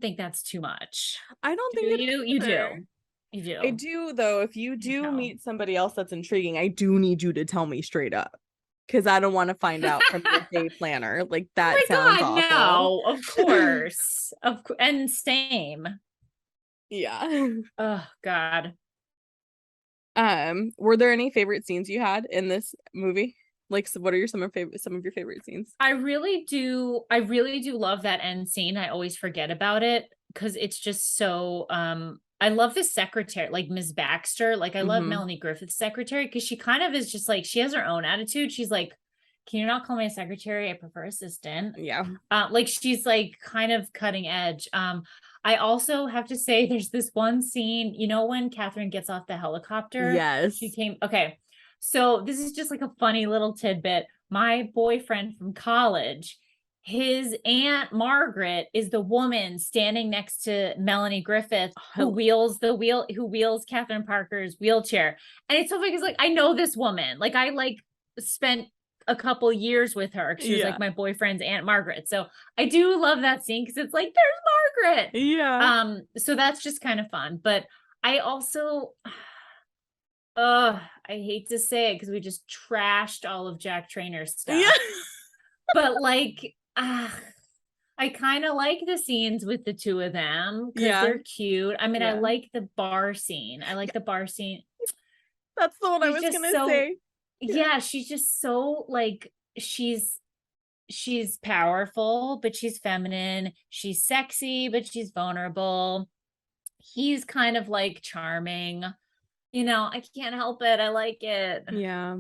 think that's too much. I don't Do think it is you? You either. do. You I do. do, though. If you You do tell. meet somebody else that's intriguing, I do need you to tell me straight up, because I don't want to find out from your day planner. Like, Oh that sounds my God, awful. no, of course. And same. Yeah. Oh God. Were there any favorite scenes you had in this movie? Like, so what are some of your favorite scenes? I really do love that end scene. I always forget about it because it's just so I love the secretary, like Ms. Baxter. Like I love Mm-hmm. Melanie Griffith's secretary because she kind of is just like she has her own attitude. She's like, can you not call me a secretary? I prefer assistant. Yeah. Like she's like kind of cutting edge. I also have to say there's this one scene, you know, when Catherine gets off the helicopter, she Yes. came, okay. So this is just like a funny little tidbit. My boyfriend from college, his aunt Margaret is the woman standing next to Melanie Griffith who wheels Catherine Parker's wheelchair. And it's so funny because like I know this woman. Like I like spent a couple years with her. She was Yeah. like my boyfriend's Aunt Margaret. So I do love that scene because it's like there's Margaret. Yeah. So that's just kind of fun. But I also I hate to say it because we just trashed all of Jack Trainor's Yeah. stuff. But like I kind of like the scenes with the two of them because Yeah. they're cute. I mean, I Yeah. like the bar scene. I like the bar scene. That's the one I She's was just gonna so say. yeah, she's just so like she's powerful, but she's feminine. She's sexy, but she's vulnerable. He's kind of like charming. You know, I can't help it. I like it. Yeah.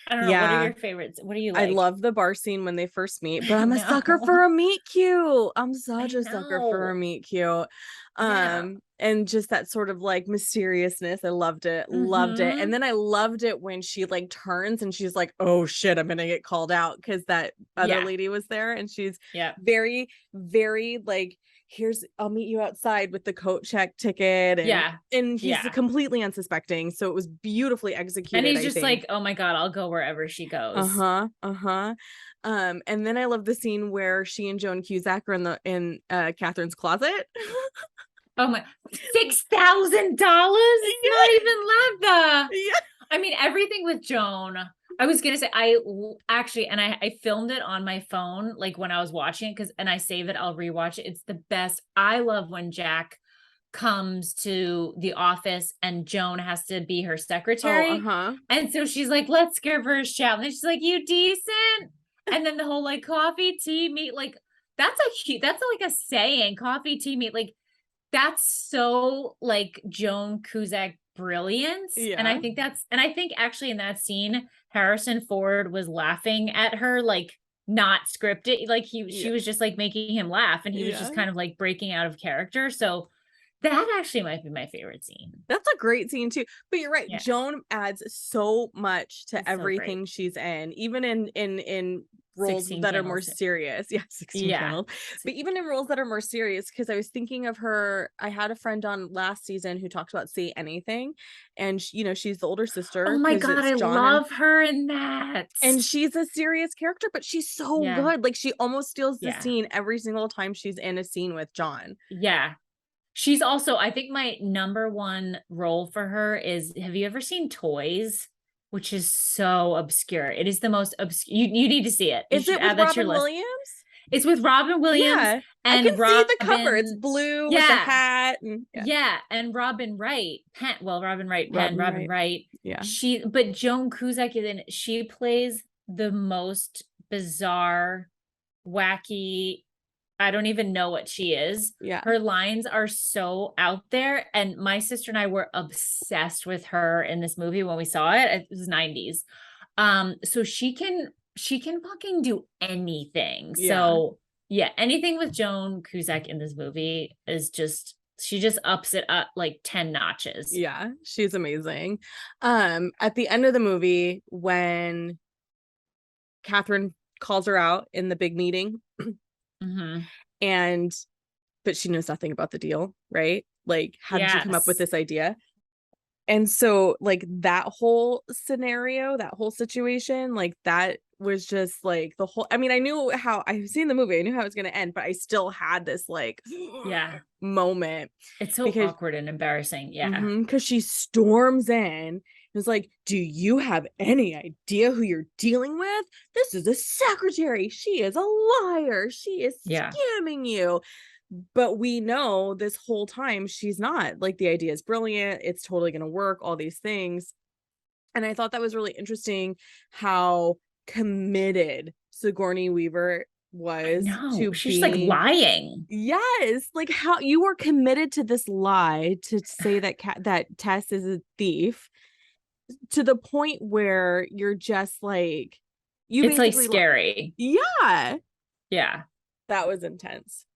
I don't know. What are Yeah. your favorites? What do you I like? love the bar scene when they first meet, but I I'm a sucker know. for a meet cute. I'm such I a sucker for a know. meet cute. Yeah. And just that sort of like mysteriousness. I loved it. Loved it. And Mm-hmm. then I loved it when she like turns and she's like, oh shit, I'm gonna get called out because that other Yeah. lady was there. And she's Yeah. very, very like, I'll meet you outside with the coat check ticket. Yeah. And he's Yeah. completely unsuspecting. So it was beautifully And executed, he's I just think. like, oh my God, I'll go wherever she goes. Uh-huh. Uh-huh. And then I love the scene where she and Joan Cusack are in Catherine's closet. Oh my, $6,000? It's Yeah. not even that. Yeah. I mean, everything with Joan. I was gonna say actually, and I filmed it on my phone, like when I was watching it, and I save it, I'll rewatch it. It's the best. I love when Jack comes to the office and Joan has to be her Oh, secretary. uh-huh. And so she's like, let's give her a shout. And then she's like, you decent? And then the whole like coffee, tea, meat, like that's like a saying, coffee, tea, meat, like that's so like Joan Cusack brilliance. And Yeah. I think actually in that scene, Harrison Ford was laughing at her, like not scripted. Like she was just like making him laugh and he was just Yeah. kind of like breaking out of character. So that actually might be my favorite scene. That's a great scene too. But you're right. Yeah. Joan adds so much to It's so great. everything she's in. Even in roles 16 that are more candles. serious. Yeah, 16 Yeah. candles. But even in roles that are more serious, because I was thinking of her, I had a friend on last season who talked about Say Anything, and she's the older Oh sister my because God, it's I John, love her in that. and she's a serious character, but she's so Yeah. good. Like she almost steals the Yeah. scene every single time she's in a scene with John. Yeah. She's also, I think my number one role for her is, have you ever seen Toys? Which is so obscure. It is the most obscure. You need to see it. You Is should it with add that to your Robin list. Williams? It's with Robin Williams Yeah, I and can see the cover. It's Robin. blue with the Yeah. hat. And Yeah. And Robin Wright. Robin Robin Wright. Yeah. But Joan Cusack is in it. She plays the most bizarre, wacky, I don't even know what she is. Yeah. Her lines are so out there. And my sister and I were obsessed with her in this movie when we saw it. It was 90s. So she can fucking do anything. Yeah. So yeah, anything with Joan Cusack in this movie is just, she just ups it up like 10 notches. Yeah, she's amazing. At the end of the movie, when Katharine calls her out in the big meeting, but she knows nothing about the deal, right? Like, how did you come up with this idea? And so like that whole scenario, that whole situation, like that was just like the whole, I mean, I knew how, I've seen the movie, I knew how it was going to end, but I still had this like moment. It's so awkward and embarrassing. Yeah. Because she storms in. It's like, do you have any idea who you're dealing with? This is a secretary. She is a liar. She is scamming you. But we know this whole time she's not. Like, the idea is brilliant. It's totally going to work, all these things. And I thought that was really interesting how committed Sigourney Weaver was to she's like lying. Yes, like how you were committed to this lie to say that that Tess is a thief, to the point where you're just like, it's like scary. Yeah. That was intense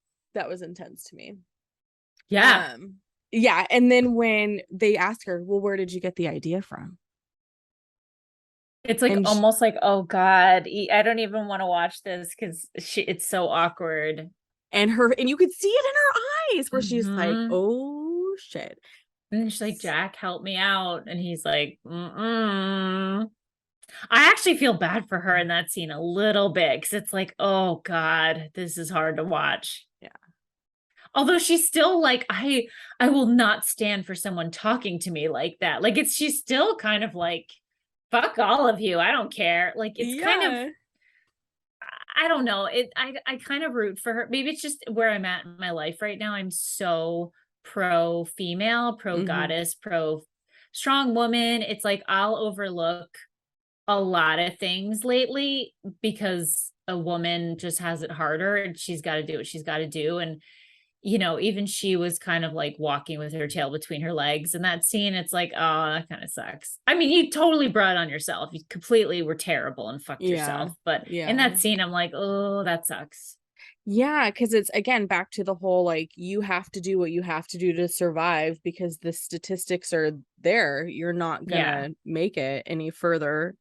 to me. Yeah. And then when they ask her, well, where did you get the idea from? It's like almost like, oh God, I don't even want to watch this because it's so awkward. And you could see it in her eyes where she's like, oh shit. And she's like, Jack, help me out. And he's like, I actually feel bad for her in that scene a little bit, because it's like, oh God, this is hard to watch. Yeah. Although she's still like, I will not stand for someone talking to me like that. Like, she's still kind of like, fuck all of you. I don't care. Like, it's kind of, I don't know. I kind of root for her. Maybe it's just where I'm at in my life right now. I'm so pro female, pro goddess, pro strong woman. It's like I'll overlook a lot of things lately because a woman just has it harder and she's got to do what she's got to do. And, you know, even she was kind of like walking with her tail between her legs in that scene. It's like, oh, that kind of sucks. I mean, you totally brought it on yourself. You completely were terrible and fucked yourself. But in that scene, I'm like, oh, that sucks. Yeah, because it's, again, back to the whole, like, you have to do what you have to do to survive because the statistics are there. You're not gonna make it any further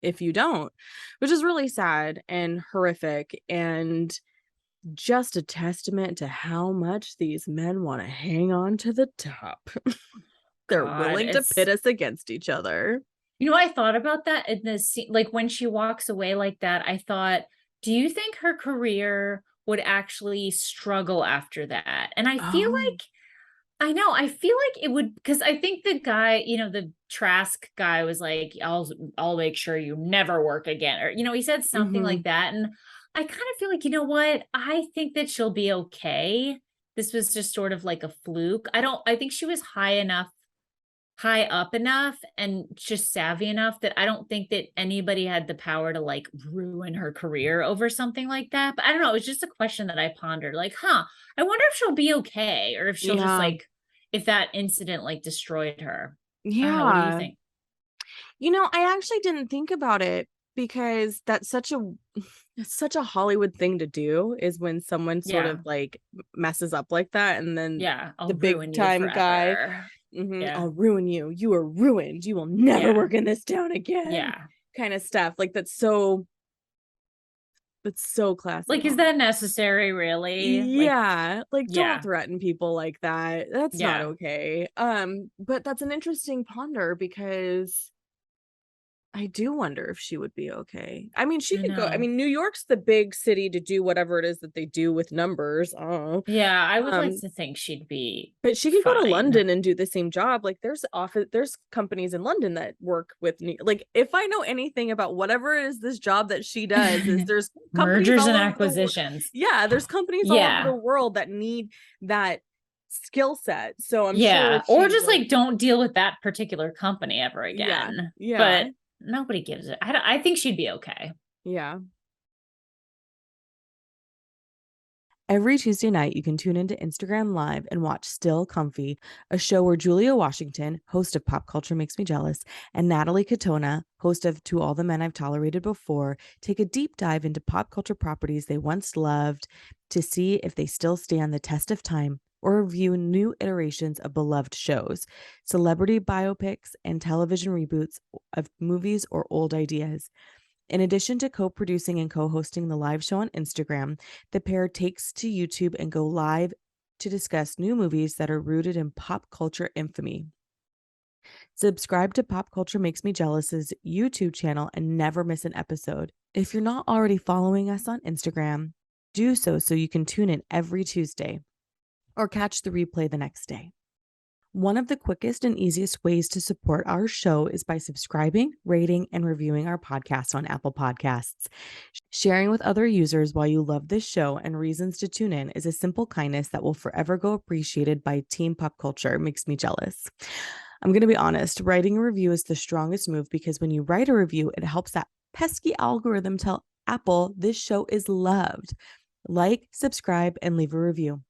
if you don't, which is really sad and horrific, and just a testament to how much these men want to hang on to the top. They're willing to pit us against each other. You know, I thought about that in this scene, like when she walks away like that, I thought, do you think her career would actually struggle after that? And I feel like, I feel like it would, because I think the guy, you know, the Trask guy was like, I'll make sure you never work again. Or, you know, he said something like that. And I kind of feel like, you know what? I think that she'll be okay. This was just sort of like a fluke. I think she was high up enough and just savvy enough that I don't think that anybody had the power to like ruin her career over something like that. But I don't know. It was just a question that I pondered, like, I wonder if she'll be okay, or if she'll just like, if that incident like destroyed her. Yeah. What do you think? You know, I actually didn't think about it because that's such a Hollywood thing to do, is when someone sort of like messes up like that, and then the big time guy, I'll ruin you. You are ruined. You will never work in this town again. Yeah. Kind of stuff. Like, that's so It's so classic. Like, is that necessary, really? Yeah. Like, yeah. don't threaten people like that. That's not Yeah. okay. But that's an interesting ponder because I do wonder if she would be okay. I mean, she I could go. I know. mean, New York's the big city to do whatever it is that they do with numbers. Oh, Yeah, I would like to think she'd be but she could go to fine. London and do the same job. Like, there's companies in London that work with like, if I know anything about whatever it is this job that she does, is there's companies Mergers all and over acquisitions. yeah, there's companies all over Yeah. the world that need that skill set. So I'm Yeah. sure Or she's just like don't deal with that particular company ever again. yeah. But nobody gives it. I think she'd be okay. Yeah. Every Tuesday night, you can tune into Instagram Live and watch Still Comfy, a show where Julia Washington, host of Pop Culture Makes Me Jealous, and Natalie Katona, host of To All the Men I've Tolerated Before, take a deep dive into pop culture properties they once loved to see if they still stand the test of time or review new iterations of beloved shows, celebrity biopics, and television reboots of movies or old ideas. In addition to co-producing and co-hosting the live show on Instagram, the pair takes to YouTube and go live to discuss new movies that are rooted in pop culture infamy. Subscribe to Pop Culture Makes Me Jealous's YouTube channel and never miss an episode. If you're not already following us on Instagram, do so you can tune in every Tuesday or catch the replay the next day. One of the quickest and easiest ways to support our show is by subscribing, rating, and reviewing our podcast on Apple Podcasts. Sharing with other users why you love this show and reasons to tune in is a simple kindness that will forever go appreciated by Team Pop Culture Makes Me Jealous. I'm going to be honest, writing a review is the strongest move because when you write a review, it helps that pesky algorithm tell Apple this show is loved. Like, subscribe, and leave a review.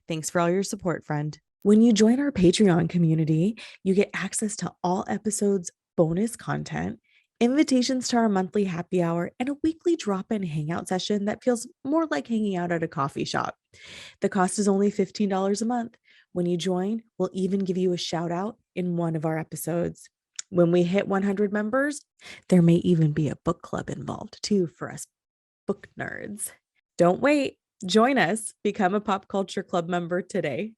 Thanks for all your support, friend. When you join our Patreon community, you get access to all episodes, bonus content, invitations to our monthly happy hour, and a weekly drop-in hangout session that feels more like hanging out at a coffee shop. The cost is only $15 a month. When you join, we'll even give you a shout out in one of our episodes. When we hit 100 members, there may even be a book club involved too for us book nerds. Don't wait. Join us. Become a Pop Culture Club member today.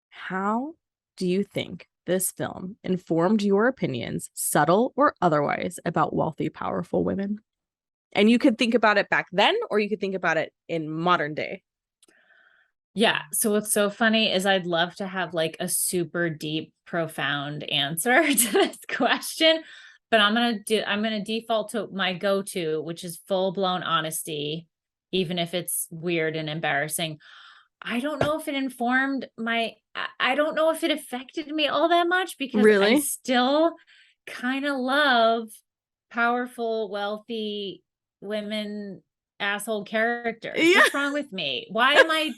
How do you think this film informed your opinions, subtle or otherwise, about wealthy, powerful women? And you could think about it back then, or you could think about it in modern day. Yeah. So what's so funny is I'd love to have like a super deep, profound answer to this question, but I'm going to default to my go-to, which is full-blown honesty, even if it's weird and embarrassing. I don't know if it informed I don't know if it affected me all that much because I still kind of love powerful, wealthy women, asshole characters. Yeah. What's wrong with me? Why do I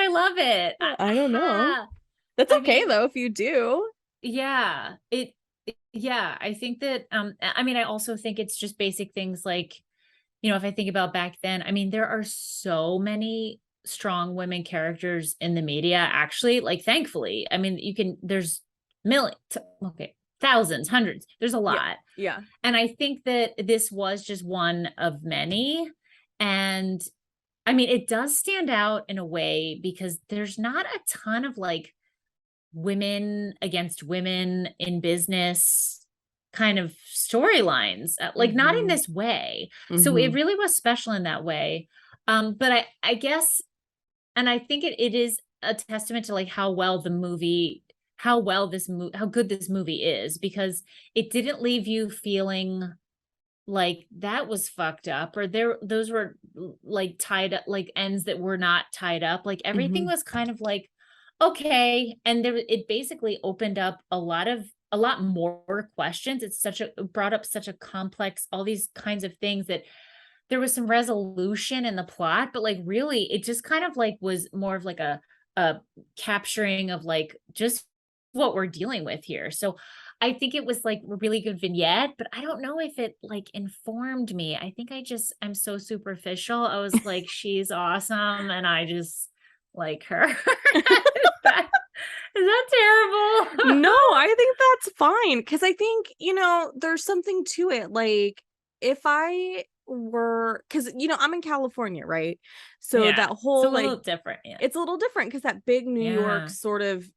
love it? I don't know. That's okay though, if you do. Yeah. I think that, I mean, I also think it's just basic things like, you know, if I think about back then, I mean, there are so many strong women characters in the media, actually, like, thankfully. I mean, there's millions, okay, thousands, hundreds, there's a lot. Yeah. And I think that this was just one of many. And I mean, it does stand out in a way because there's not a ton of like women against women in business kind of storylines, like not in this way. So it really was special in that way. But I guess, and I think it is a testament to like how good this movie is, because it didn't leave you feeling like that was fucked up, or those were like tied up, like ends that were not tied up. Like everything was kind of like, okay. And it basically opened up a lot more questions. It brought up such a complex, all these kinds of things that there was some resolution in the plot, but like really it just kind of like was more of like a capturing of like just what we're dealing with here. So I think it was like a really good vignette, but I don't know if it like informed me. I think I'm so superficial. I was like, she's awesome, and I just like her. Is that terrible? No, I think that's fine. Because I think, there's something to it. Like, if I were, because I'm in California, right? So Yeah. that It's whole a little like different. Yeah. it's a little different because that big New York Yeah. sort of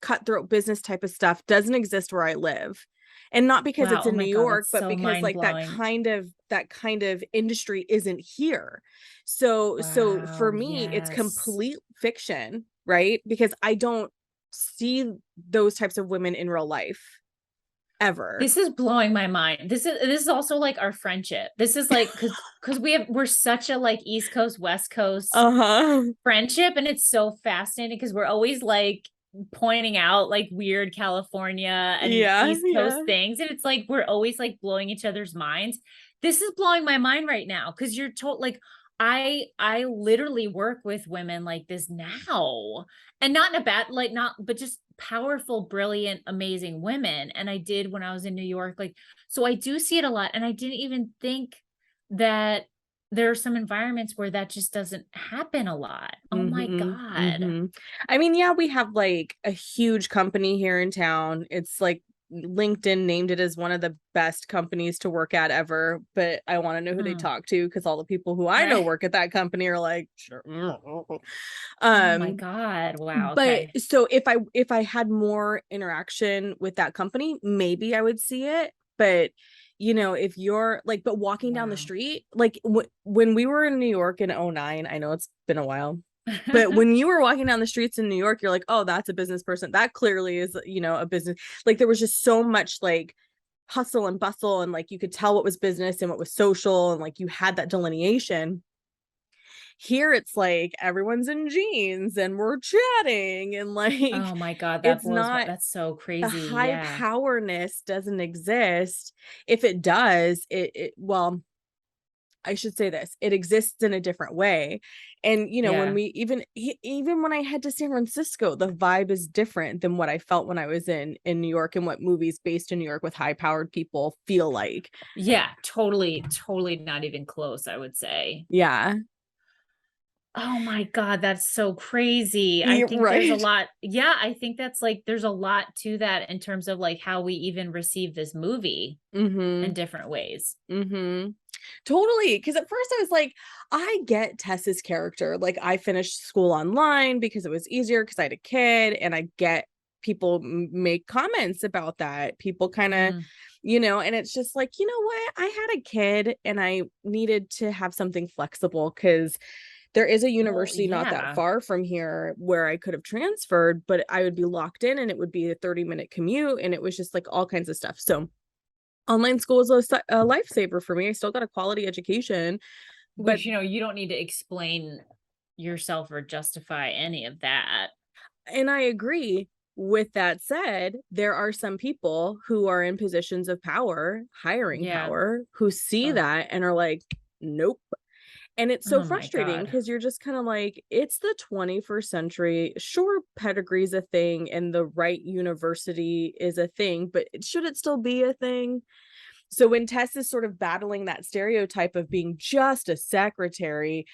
cutthroat business type of stuff doesn't exist where I live. And not because Wow. it's Oh in my New God. York, That's but so because mind like that blowing. kind of industry isn't here. So for Wow. me, it's Yes. complete fiction, right? Because I don't see those types of women in real life ever. This is blowing my mind. This is also like our friendship. This is like because we're such a like East Coast, West Coast Uh-huh. friendship, and it's so fascinating because we're always like pointing out like weird California and Yeah, East Coast yeah. things, and it's like we're always like blowing each other's minds. This is blowing my mind right now because you're told like I literally work with women like this now, and not in a bad like not but just powerful, brilliant, amazing women. And I did when I was in New York, like so I do see it a lot, and I didn't even think that there are some environments where that just doesn't happen a lot. Oh my God. I mean, yeah, we have like a huge company here in town. It's like LinkedIn named it as one of the best companies to work at ever, but I want to know who they Oh. talk to because all the people who I know work at that company are like, sure. Oh my God. Wow. But Okay. so if I had more interaction with that company, maybe I would see it. But if you're like, but walking down the Wow. street, like when we were in New York in 2009, I know it's been a while, but when you were walking down the streets in New York, you're like, oh, that's a business person. That clearly is, a business. Like there was just so much like hustle and bustle, and like you could tell what was business and what was social, and like you had that delineation. Here it's like everyone's in jeans and we're chatting, and like Oh my God. That it's blows my, not, that's so the crazy. high Yeah. powerness doesn't exist. If it does, well, I should say this, it exists in a different way. And when Yeah. we even when I head to San Francisco, the vibe is different than what I felt when I was in New York, and what movies based in New York with high powered people feel like. Yeah. Totally, totally not even close, I would say. Yeah. Oh my God, that's so crazy. I think there's a Right. lot. Yeah, I think that's like there's a lot to that in terms of like how we even receive this movie in different ways. Totally. Because at first I was like, I get Tess's character. Like I finished school online because it was easier because I had a kid, and I get people make comments about that. People kind of, and it's just like, you know what? I had a kid and I needed to have something flexible because there is a Well, university not that yeah. far from here where I could have transferred, but I would be locked in and it would be a 30-minute commute, and it was just like all kinds of stuff. So online school is a lifesaver for me. I still got a quality education, but Which, you don't need to explain yourself or justify any of that. and I agree. With that said, there are some people who are in positions of power, hiring Yeah. power, who see Ugh. that and are like, nope. And it's so Oh my frustrating God. because you're just kind of like, it's the 21st century. Sure, pedigree's a thing and the right university is a thing, but should it still be a thing? So when Tess is sort of battling that stereotype of being just a secretary,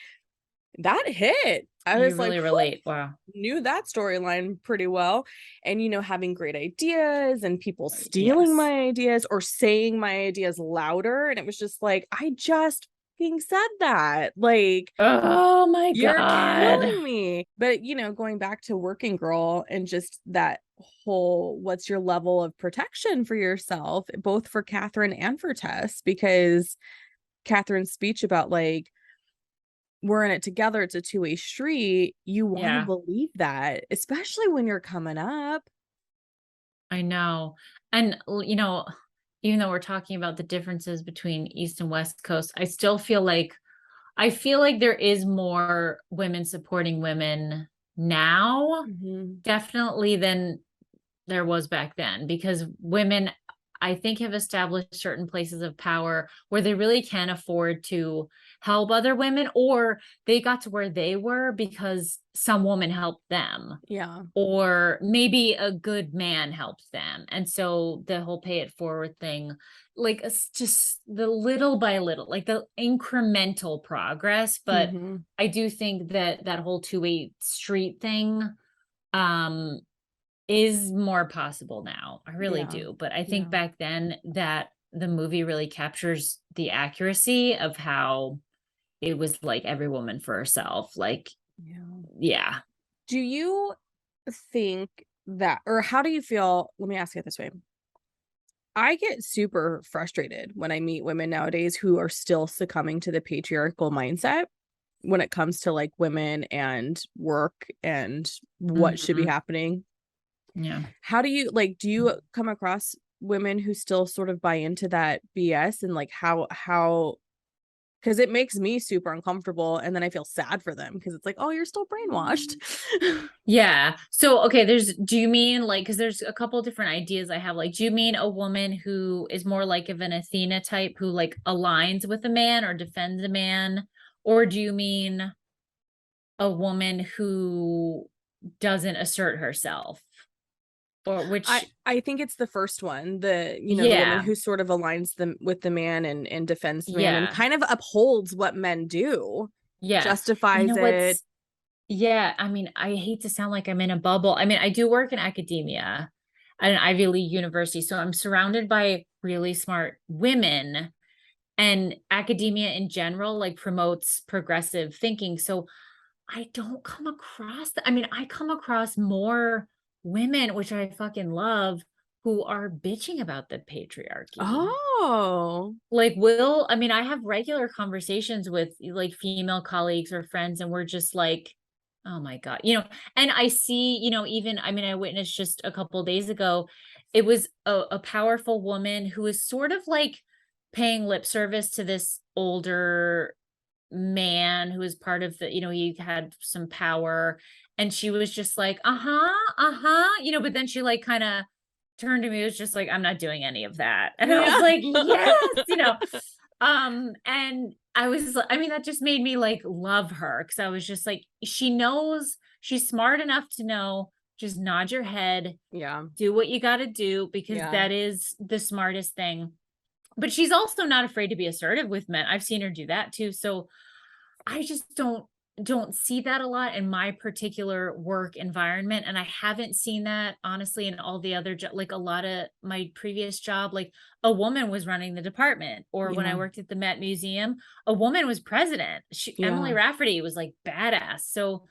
that hit. I You was like, really relate. Wow. knew that storyline pretty well. And having great ideas and people stealing Yes. my ideas or saying my ideas louder. And it was just like, I just fucking said that. Like, Oh my you're God. killing me. But going back to Working Girl and just that whole, what's your level of protection for yourself, both for Katharine and for Tess, because Katharine's speech about like, we're in it together, it's a two-way street, you want to Yeah. believe that, especially when you're coming up. I know. And, even though we're talking about the differences between East and West Coast, I feel like there is more women supporting women now, definitely than there was back then, because women, I think, have established certain places of power where they really can afford to help other women, or they got to where they were because some woman helped them. Yeah. Or maybe a good man helped them. And so the whole pay it forward thing, like it's just the little by little, like the incremental progress. But I do think that that whole two-way street thing is more possible now. I really Yeah. do. But I think Yeah. back then that the movie really captures the accuracy of how it was like every woman for herself. Like, yeah. Do you think that, or how do you feel? Let me ask you it this way. I get super frustrated when I meet women nowadays who are still succumbing to the patriarchal mindset when it comes to like women and work and what should be happening. Yeah. How do you like, do you come across women who still sort of buy into that BS, and like how because it makes me super uncomfortable, and then I feel sad for them because it's like, oh, you're still brainwashed. Yeah. So, okay, do you mean like, because there's a couple different ideas I have. Like, do you mean a woman who is more like of an Athena type who like aligns with a man or defends a man? Or do you mean a woman who doesn't assert herself? Or which I think it's the first one, the the woman who sort of aligns them with the man and defends the man and kind of upholds what men do. Justifies it. Yeah, I mean, I hate to sound like I'm in a bubble. I mean, I do work in academia at an Ivy League university, so I'm surrounded by really smart women, and academia in general like promotes progressive thinking. So I don't come across I mean, I come across more women, which I fucking love, who are bitching about the patriarchy. Oh. Like, I mean, I have regular conversations with like female colleagues or friends, and we're just like, oh my God, and I see, even, I mean, I witnessed just a couple of days ago, it was a powerful woman who was sort of like paying lip service to this older man who was part of he had some power, and she was just like, but then she like kind of turned to me, was just like, I'm not doing any of that. And I was like, yes, and I mean, that just made me like love her, because I was just like, she's smart enough to know, just nod your head, do what you got to do, because that is the smartest thing. But she's also not afraid to be assertive with men. I've seen her do that too. So I just don't see that a lot in my particular work environment. And I haven't seen that honestly in all the other, like a lot of my previous job, like a woman was running the department, or when I worked at the Met Museum, a woman was president. Emily Rafferty was like badass. So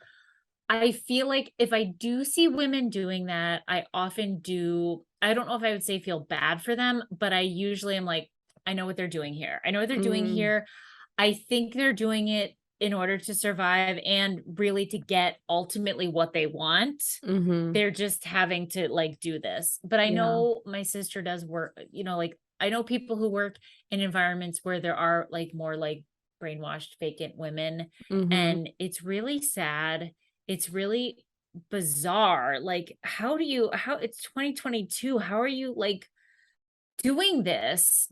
I feel like if I do see women doing that, I often do. I don't know if I would say feel bad for them, but I usually am like, I know what they're doing here. I know what they're doing here. I think they're doing it in order to survive and really to get ultimately what they want. They're just having to like do this. But I know my sister does work, like I know people who work in environments where there are like more like brainwashed vacant women. And it's really sad. It's really bizarre. Like, how it's 2022. How are you like doing this?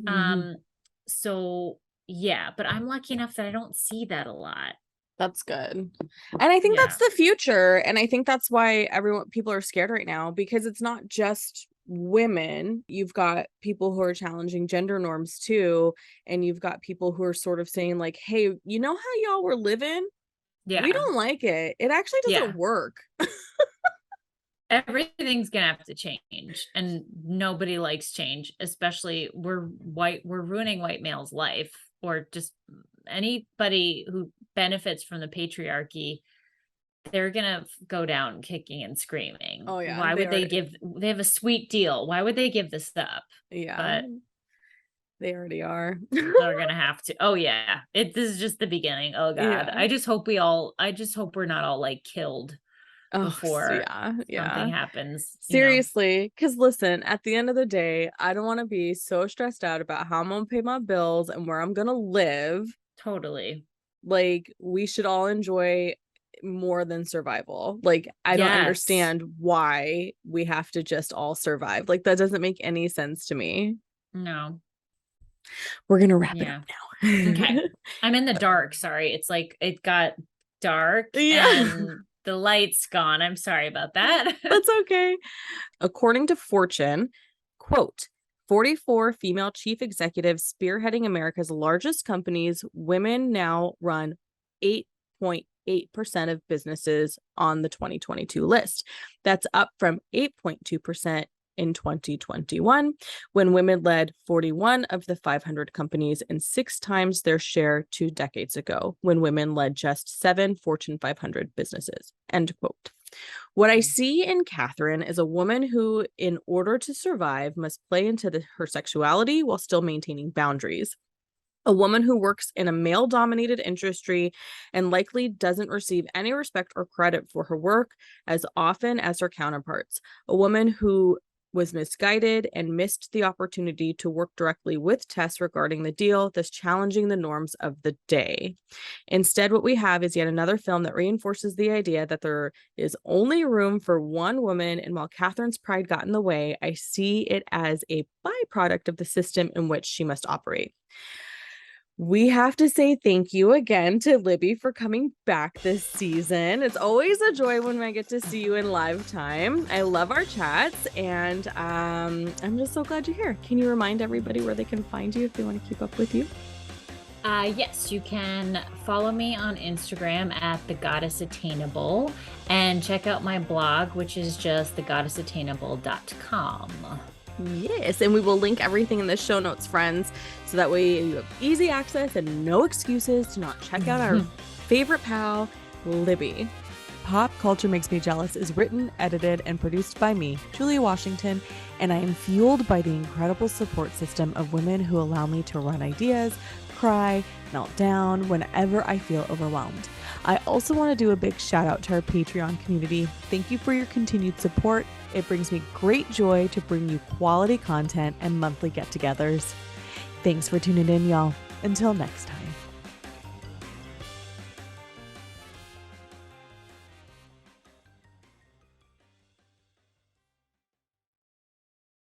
So yeah, but I'm lucky enough that I don't see that a lot. That's good. And I think that's the future. And I think that's why people are scared right now, because it's not just women. You've got people who are challenging gender norms too. And you've got people who are sort of saying like, hey, you know how y'all were living? Yeah. We don't like it. It actually doesn't work. Everything's gonna have to change, and nobody likes change, especially we're ruining white male's life, or just anybody who benefits from the patriarchy. They're gonna go down kicking and screaming. Oh yeah. Why would they have a sweet deal? Why would they give this up? Yeah. But they already are. They're gonna have to. Oh yeah. This is just the beginning. Oh God. Yeah. I just hope we're not all like killed before something happens. Seriously, because listen, at the end of the day, I don't want to be so stressed out about how I'm gonna pay my bills and where I'm gonna live. Totally. Like, we should all enjoy more than survival. Like, I don't understand why we have to just all survive. Like, that doesn't make any sense to me. No. We're gonna wrap it up now. Okay. I'm in the dark. Sorry. It's like it got dark and the light's gone. I'm sorry about that. That's okay. According to Fortune, quote, 44 female chief executives spearheading America's largest companies, women now run 8.8% of businesses on the 2022 list. That's up from 8.2% in 2021, when women led 41 of the 500 companies and 6 times their share 2 decades ago, when women led just 7 Fortune 500 businesses. End quote. What I see in Katharine is a woman who, in order to survive, must play into her sexuality while still maintaining boundaries. A woman who works in a male-dominated industry and likely doesn't receive any respect or credit for her work as often as her counterparts. A woman who was misguided and missed the opportunity to work directly with Tess regarding the deal, thus challenging the norms of the day. Instead, what we have is yet another film that reinforces the idea that there is only room for one woman, and while Katharine's pride got in the way, I see it as a byproduct of the system in which she must operate. We have to say thank you again to Libby for coming back this season. It's always a joy when I get to see you in live time. I love our chats, and I'm just so glad you're here. Can you remind everybody where they can find you if they want to keep up with you? Yes, you can follow me on Instagram at The Goddess Attainable, and check out my blog, which is just thegoddessattainable.com. Yes, and we will link everything in the show notes, friends, so that way you have easy access and no excuses to not check out our favorite pal, Libby. Pop Culture Makes Me Jealous is written, edited, and produced by me, Julia Washington, and I am fueled by the incredible support system of women who allow me to run ideas, cry, melt down whenever I feel overwhelmed. I also want to do a big shout out to our Patreon community. Thank you for your continued support. It brings me great joy to bring you quality content and monthly get-togethers. Thanks for tuning in, y'all. Until next time.